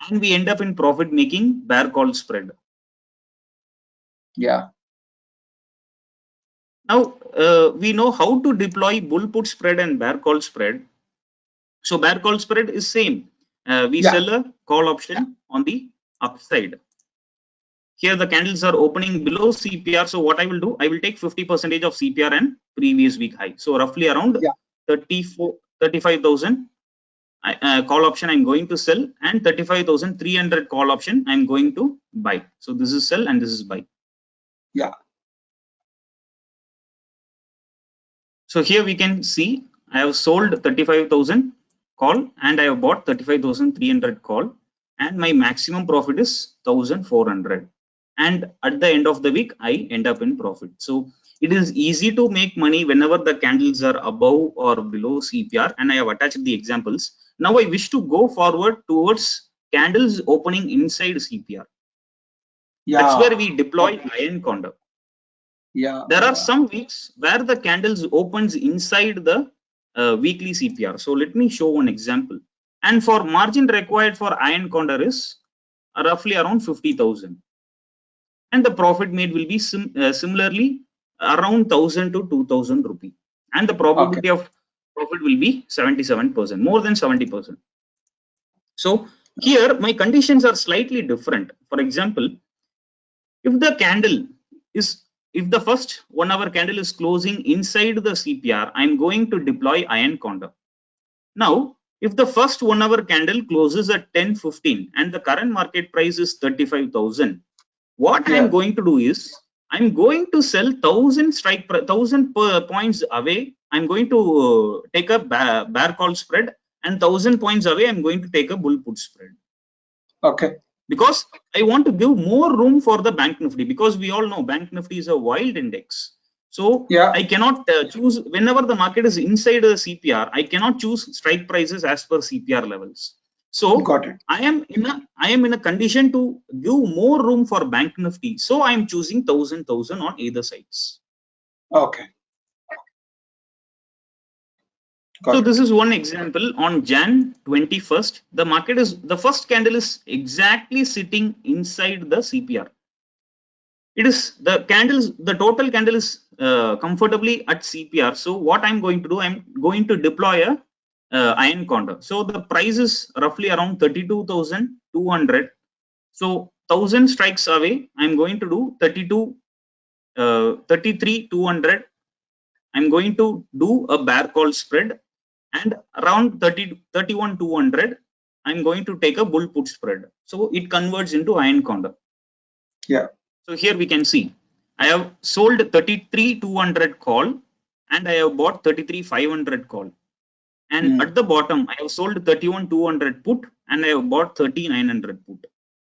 and we end up in profit making bear call spread. Yeah, Now we know how to deploy bull put spread and bear call spread. So bear call spread is same. We yeah, sell a call option on the upside. Here the candles are opening below CPR. So what I will do, I will take 50% of CPR and previous week high. So roughly around yeah. 35,000 call option I'm going to sell, and 35,300 call option I'm going to buy. So this is sell and this is buy. Yeah. So here we can see I have sold 35,000 call and I have bought 35,300 call, and my maximum profit is 1,400. And at the end of the week, I end up in profit. So it is easy to make money whenever the candles are above or below CPR, and I have attached the examples. Now I wish to go forward towards candles opening inside CPR. That's where Yeah. we deploy iron condor. Yeah. There are Yeah. some weeks where the candles opens inside the weekly CPR. So let me show one example. And for margin required for iron condor is roughly around 50,000, and the profit made will be similarly around 1,000 to 2,000 rupee, and the Okay. probability of profit will be 77%, more than 70%. So here my conditions are slightly different. For example, if the candle is if the first 1 hour candle is closing inside the CPR, I'm going to deploy iron condor. Now if the first 1 hour candle closes at 10:15 and the current market price is 35,000, what I'm Yeah. going to do is I'm going to sell 1,000 1,000 points away. I'm going to take a bear call spread, and 1,000 points away I'm going to take a bull put spread, Okay. because I want to give more room for the bank nifty, because we all know bank nifty is a wild index. So Yeah. I cannot choose whenever the market is inside the CPR. I cannot choose strike prices as per CPR levels. So Got it. I am in a condition to give more room for bank nifty. So I am choosing 1,000 on either sides. Okay. So Got this it. is one example. On Jan 21st, the first candle is exactly sitting inside the CPR. It is the total candle is comfortably at CPR. So what I'm going to do, I'm going to deploy a iron condor. So the price is roughly around 32,200. So 1,000 strikes away, I'm going to do 33,200. I'm going to do a bear call spread, and around 31,200 I'm going to take a bull put spread. So it converts into iron condor. Yeah. So here we can see I have sold 33,200 call, and I have bought 33,500 call. And Hmm. at the bottom, I have sold 31,200 put, and I have bought 3,900 put.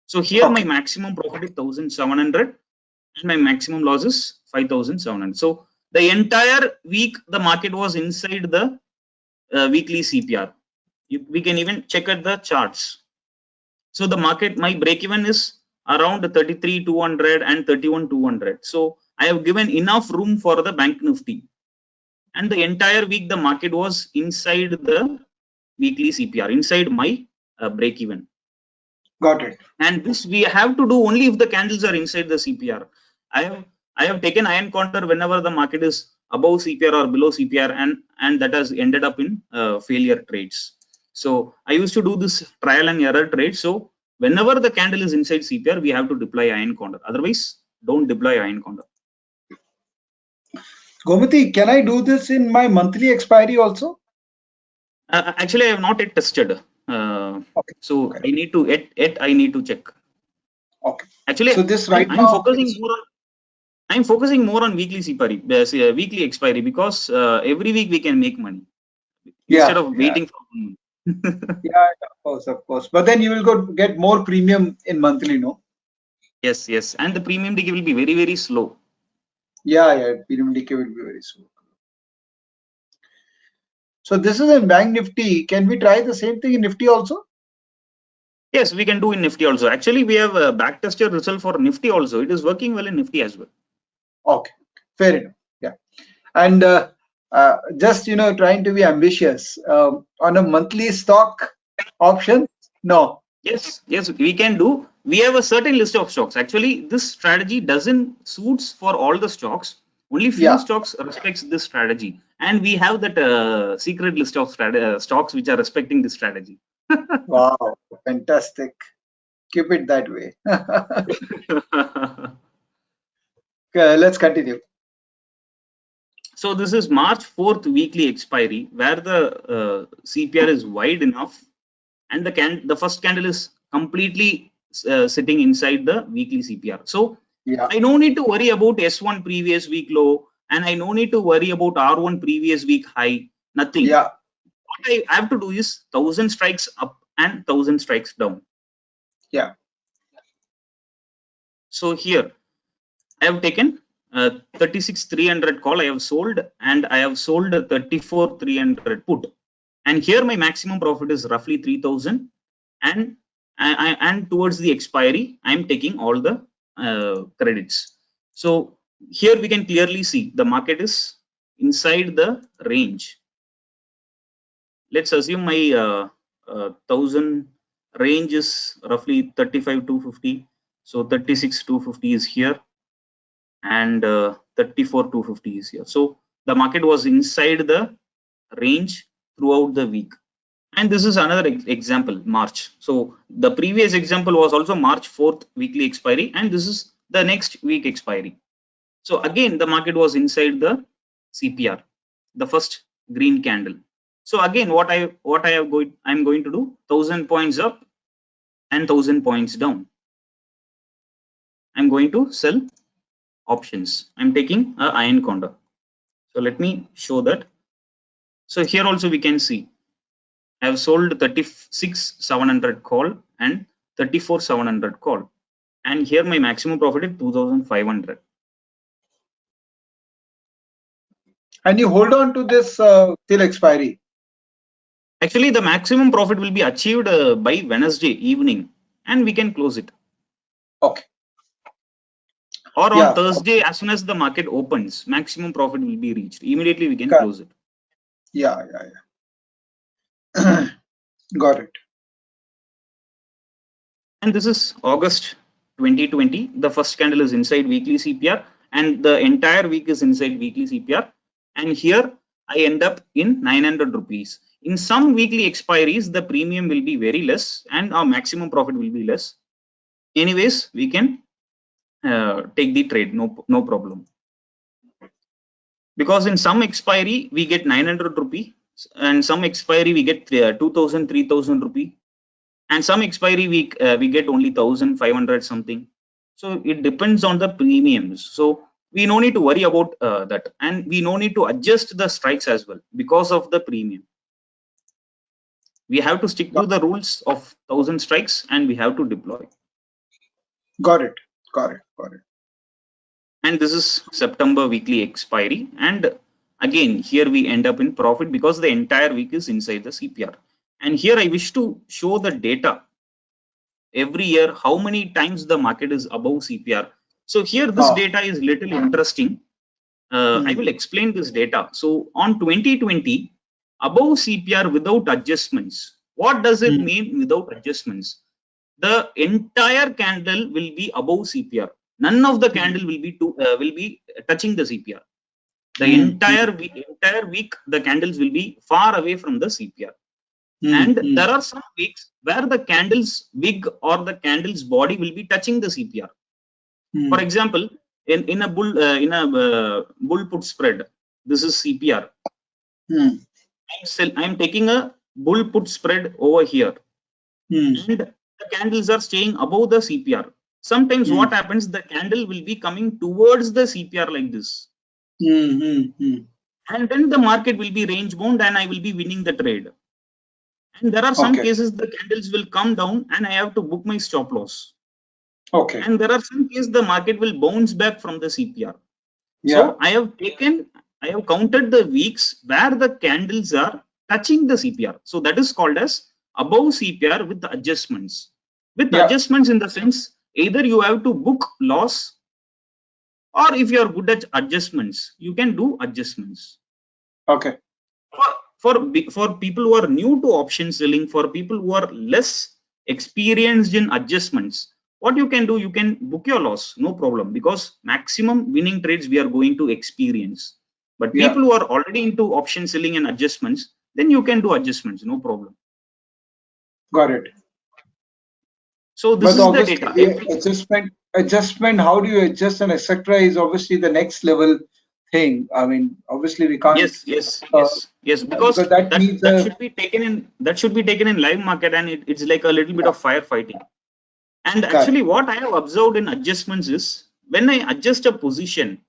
So here my Okay. maximum profit is 1,700, and my maximum loss is 5,700. So the entire week the market was inside the weekly CPR. We can even check at the charts. So the market, my break even is around 33,200 and 31,200. So I have given enough room for the bank nifty, and the entire week the market was inside the weekly CPR, inside my break even. Got it. And this we have to do only if the candles are inside the CPR. I have taken iron condor whenever the market is above CPR or below CPR, and that has ended up in failure trades. So I used to do this trial and error trade. So whenever the candle is inside CPR, we have to deploy iron condor. Otherwise, don't deploy iron condor. Gomati, can I do this in my monthly expiry also? Actually, I have not yet tested. Okay. So Okay. I need to yet I need to check. Okay. Actually, So this right I'm now focusing is more on weekly expiry, weekly expiry, because every week we can make money instead yeah, of yeah, waiting for 1 month. yeah, of course, of course. But then you will go get more premium in monthly, no? Yes, yes. And the premium decay will be very, very slow. Yeah, premium decay will be very slow. So this is in Bank Nifty. Can we try the same thing in Nifty also? Yes, we can do in Nifty also. Actually, we have a backtested result for Nifty also. It is working well in Nifty as well. Okay, fair enough. Yeah, and just trying to be ambitious on a monthly stock option. No. Yes, yes, we can do. We have a certain list of stocks. Actually, this strategy doesn't suits for all the stocks. Only few Yeah. stocks respects this strategy, and we have that secret list of stocks which are respecting this strategy. Wow. Fantastic. Keep it that way. Okay, let's continue. So this is March 4th weekly expiry where the CPR is wide enough and the first candle is completely sitting inside the weekly CPR. So Yeah. I no need to worry about S1 previous week low and I no need to worry about R1 previous week high. Nothing. Yeah. What I have to do is 1000 strikes up and 1000 strikes down. Yeah. So here I have taken 36,300 call I have sold and I have sold 34,300 put. And here my maximum profit is roughly 3,000 and and towards the expiry I am taking all the credits. So here we can clearly see the market is inside the range. Let's assume my 1000 range is roughly 35,250. So 36,250 is here and 34,250 is here. So the market was inside the range throughout the week. And this is another example, March. So the previous example was also March 4th weekly expiry, and this is the next week expiry. So again, the market was inside the CPR, the first green candle. So again, I'm going to do 1000 points up and 1000 points down. I'm going to sell options. I'm taking a iron condor. So let me show that. So here also we can see I have sold 36,700 call and 34,700 call. And here my maximum profit is 2,500. And you hold on to this till expiry. Actually, the maximum profit will be achieved by Wednesday evening and we can close it. Okay. Or on Yeah. Thursday, as soon as the market opens, maximum profit will be reached. Immediately we can Correct. close it. Yeah. Got it. And this is August 2020. The first candle is inside weekly CPR and the entire week is inside weekly CPR. And here I end up in 900 rupees. In some weekly expiries, the premium will be very less and our maximum profit will be less. Anyways, we can take the trade, no problem. Because in some expiry, we get 900 rupee and some expiry we get 2,000, 3,000 rupee. And some expiry we get only 1,500 something. So it depends on the premiums. So we no need to worry about that, and we no need to adjust the strikes as well because of the premium. We have to stick to the rules of 1,000 strikes and we have to deploy. Got it. And this is September weekly expiry, and again here we end up in profit because the entire week is inside the CPR. And here I wish to show the data every year how many times the market is above CPR. So here this data is little interesting. I will explain this data. So on 2020, above CPR without adjustments. What does it mean without adjustments? The entire candle will be above CPR. None of the candle will be touching the CPR. The entire week, the candles will be far away from the CPR. And there are some weeks where the candle's wick or the candle's body will be touching the CPR. For example, in a bull put spread, this is CPR. I'm taking a bull put spread over here, and the candles are staying above the CPR. Sometimes what happens, the candle will be coming towards the CPR like this, and then the market will be range bound, and I will be winning the trade. And there are some cases the candles will come down and I have to book my stop loss. Okay. And there are some cases the market will bounce back from the CPR. Yeah. So I have counted the weeks where the candles are touching the CPR. So that is called as above CPR with the adjustments. With Yeah. adjustments in the sense, either you have to book loss, or if you are good at adjustments, you can do adjustments. Okay. For people who are new to option selling, for people who are less experienced in adjustments, what you can do, you can book your loss, no problem, because maximum winning trades we are going to experience. But Yeah. people who are already into option selling and adjustments, then you can do adjustments, no problem. Got it. So this But is the obviously, data. adjustment, how do you adjust and etc. is obviously the next level thing. I mean, obviously we can't, Yes, because because that that needs that a, should be taken in live market, and it's like a little bit of firefighting. And correct. actually, what I have observed in adjustments is when I adjust a position,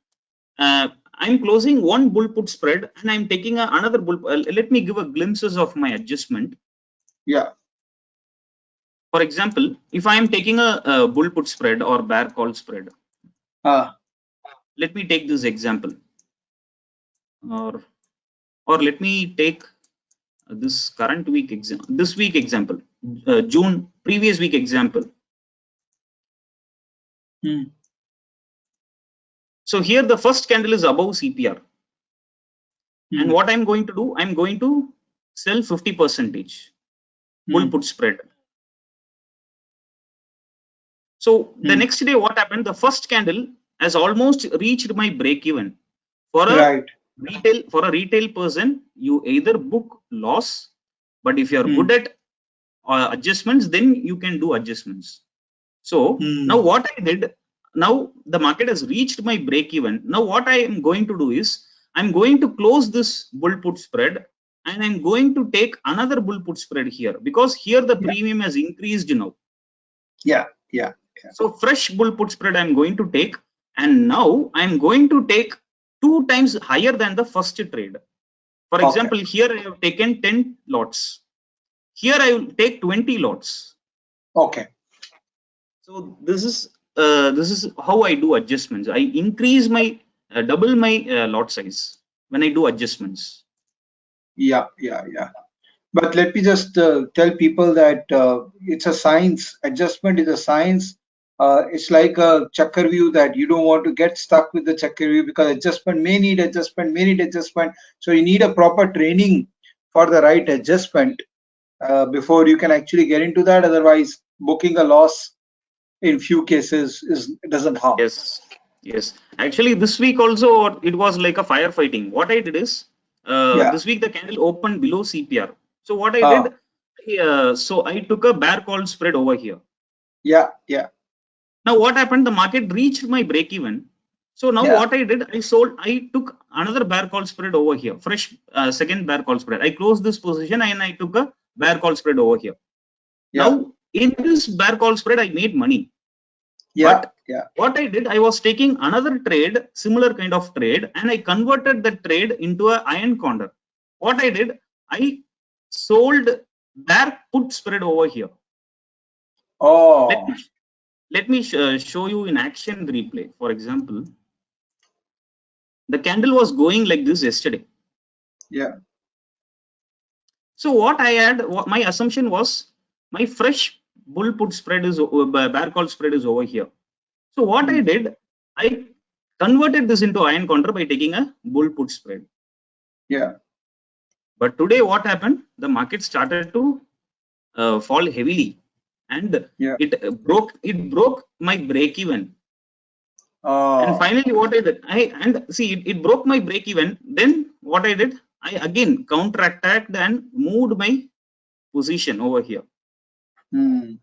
I'm closing one bull put spread and I'm taking another bull. Let me give a glimpses of my adjustment. Yeah. For example, if I am taking a bull put spread or bear call spread, let me take this example, or let me take this current week example, this week example, June previous week example. So here the first candle is above CPR. And what I'm going to do, I'm going to sell 50% bull put spread. So the next day, what happened? The first candle has almost reached my break even. For a retail person, you either book loss, but if you are good at adjustments, then you can do adjustments. So now what I did, now the market has reached my break even. Now what I am going to do is, I'm going to close this bull put spread and I'm going to take another bull put spread here, because here the premium has increased now. Yeah. So fresh bull put spread I'm going to take, and now I'm going to take 2 times higher than the first trade. For example, here I have taken 10 lots. Here I will take 20 lots. Okay. So this is how I do adjustments. I increase my double my lot size when I do adjustments. Yeah. But let me just tell people that it's a science. Adjustment is a science. It's like a checker view that you don't want to get stuck with the checker view, because adjustment may need adjustment. So you need a proper training for the right adjustment before you can actually get into that. Otherwise, booking a loss in few cases doesn't harm. Yes. Actually, this week also it was like a firefighting. What I did is this week the candle opened below CPR. So what I did, so I took a bear call spread over here. Yeah. Now what happened? The market reached my break even. So now what I did, I took another bear call spread over here, fresh second bear call spread. I closed this position and I took a bear call spread over here. Now in this bear call spread, I made money. But what I did, I was taking another trade, similar kind of trade, and I converted the trade into an iron condor. What I did, I sold bear put spread over here. Let me show you in action replay. For example, the candle was going like this yesterday. So what I had, my assumption was my fresh bull put spread is bear call spread is over here. So what I did, I converted this into iron condor by taking a bull put spread. But today what happened? The market started to fall heavily, and it broke my break even. And finally what I did, it broke my break even. Then what I did, I again counterattacked and moved my position over here. And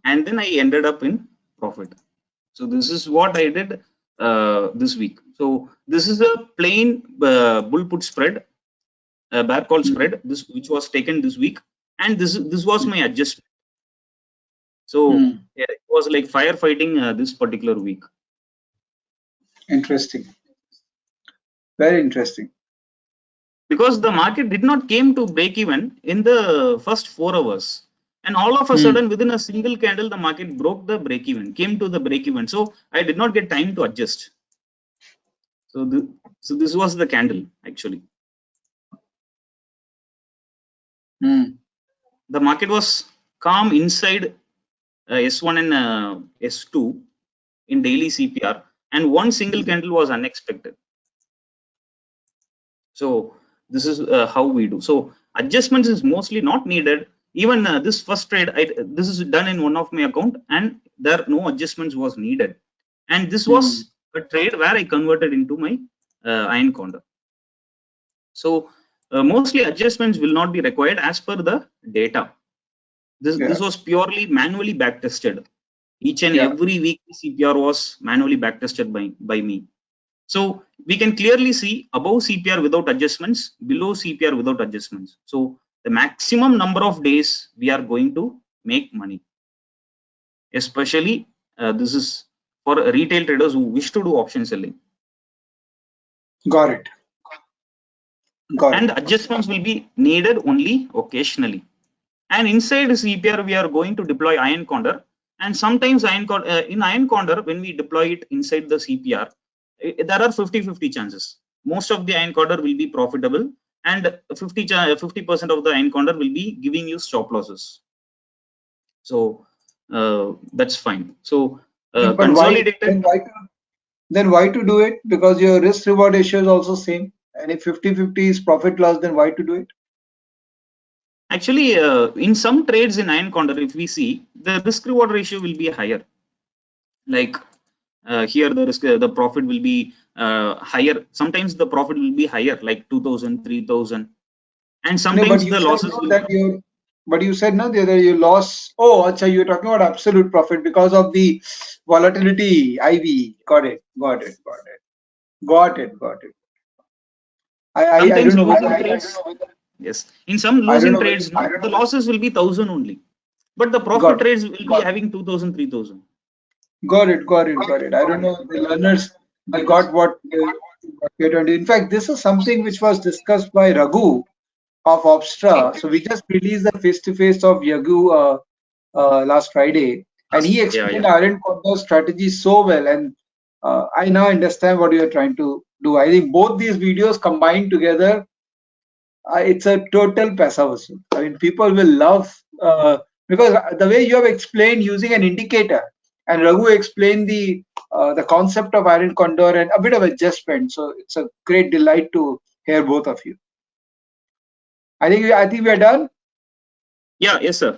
then I ended up in profit. So this is what I did this week. So this is a plain bull put spread, bear call spread, this which was taken this week, and this was my adjustment. So yeah, it was like firefighting this particular week. Interesting. Very interesting. Because the market did not came to break even in the first 4 hours. and all of a sudden within a single candle the market broke the break even, came to the break even, so I did not get time to adjust. So this was the candle actually. The market was calm inside S1 and S2 in daily CPR, and one single candle was unexpected. So this is how we do. So adjustments is mostly not needed. Even this first trade, this is done in one of my account, and there no adjustments was needed. And this was a trade where I converted into my iron condor. So mostly adjustments will not be required as per the data. This was purely manually back tested. Each and every week CPR was manually back tested by me. So we can clearly see above CPR without adjustments, below CPR without adjustments. So the maximum number of days we are going to make money. Especially this is for retail traders who wish to do option selling. Got it. And adjustments will be needed only occasionally. And inside CPR we are going to deploy iron condor. And sometimes in iron condor, when we deploy it inside the CPR, there are 50-50 chances. Most of the iron condor will be profitable, and 50% of the iron condor will be giving you stop losses. So that's fine. So consolidated. Then why to do it? Because your risk reward ratio is also same. And if 50-50 is profit loss, then why to do it? Actually, in some trades in iron condor, if we see, the risk reward ratio will be higher. Like here the profit will be higher. Sometimes the profit will be higher, like 2,000, 3,000, and sometimes the losses will. But you said no, that you lost. Oh, acha, you're talking about absolute profit because of the volatility. IV. Got it. I don't know whether. Yes, in some losing trades, the losses will be 1,000 only, but the profit trades will be having 2,000, 3,000. Got it. I don't know, the learners, they got what you're trying to. In fact, this is something which was discussed by Raghu of Opstra. So we just released the face-to-face of Yagu last Friday, and he explained iron condor strategy so well, and I now understand what you are trying to do. I think both these videos combined together, it's a total paisa vasool. I mean, people will love because the way you have explained using an indicator, and Raghu explained the concept of iron condor and a bit of adjustment. So it's a great delight to hear both of you. I think we are done. Yeah, yes, sir.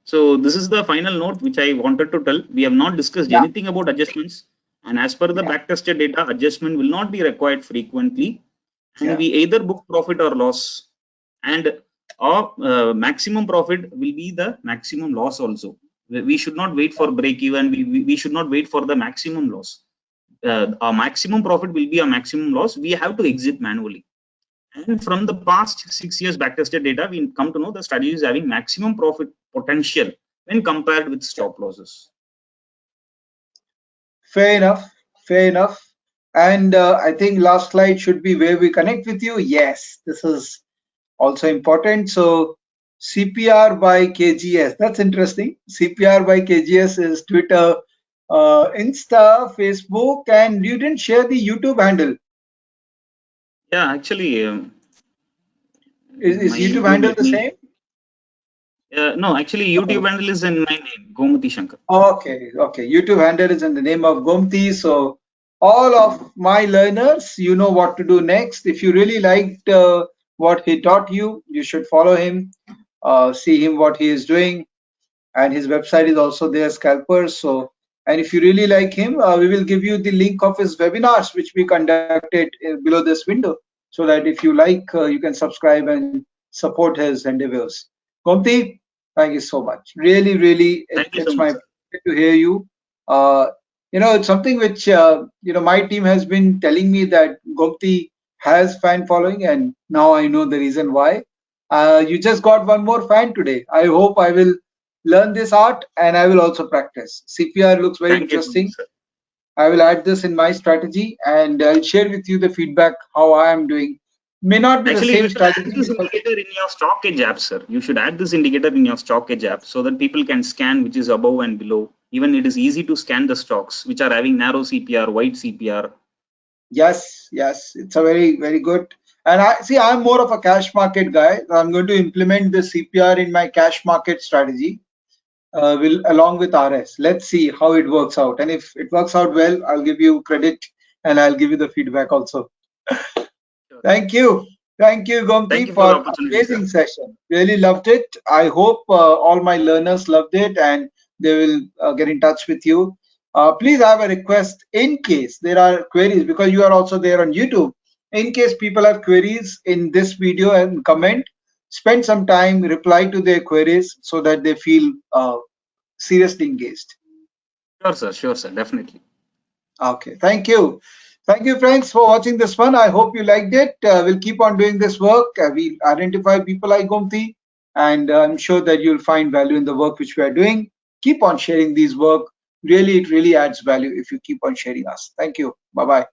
So this is the final note which I wanted to tell. We have not discussed anything about adjustments, and as per the backtested data, adjustment will not be required frequently, and we either book profit or loss, and our maximum profit will be the maximum loss also. We should not wait for break even. We should not wait for the maximum loss. Our maximum profit will be a maximum loss. We have to exit manually. And from the past 6 years backtested data, we come to know the strategy is having maximum profit potential when compared with stop losses. Fair enough. And I think last slide should be where we connect with you. Yes, this is also important. So CPR by KGS, that's interesting. CPR by KGS is Twitter, Insta, Facebook, and you didn't share the YouTube handle. Yeah, actually, is YouTube handle the same? No, actually, YouTube handle is in my name, Gomati Shankar. Okay. YouTube handle is in the name of Gomti. So all of my learners, you know what to do next. If you really liked what he taught you, you should follow him, see him what he is doing, and his website is also there, Scalpers. So, and if you really like him, we will give you the link of his webinars which we conducted below this window, so that if you like, you can subscribe and support his endeavors. Gomti, thank you so much. Really, it's my pleasure to hear you. It's something which my team has been telling me that Gomti has fan following, and now I know the reason why. You just got one more fan today. I hope I will learn this art and I will also practice. CPR looks very interesting. I will add this in my strategy and I'll share with you the feedback how I am doing May not be the Actually, you same should add strategy this because indicator in your stock edge app, sir. You should add this indicator in your stock edge app so that people can scan which is above and below. Even it is easy to scan the stocks which are having narrow CPR, wide CPR. yes, yes, it's a very good. And I see I'm more of a cash market guy. I'm going to implement the CPR in my cash market strategy. Will along with RS. Let's see how it works out. And if it works out well, I'll give you credit and I'll give you the feedback also. Sure. Thank you. Thank you, Thank Gomti, you for the for opportunity, sir. amazing session. Really loved it. I hope all my learners loved it and they will get in touch with you. Please, I have a request in case there are queries because you are also there on YouTube. In case people have queries in this video and comment, spend some time, reply to their queries so that they feel seriously engaged. Sure, sir, definitely. Okay, thank you. Thank you, friends, for watching this one. I hope you liked it. We'll keep on doing this work. We identify people like Gomti, and I'm sure that you'll find value in the work which we are doing. Keep on sharing these work. Really, it really adds value if you keep on sharing us. Thank you. Bye bye.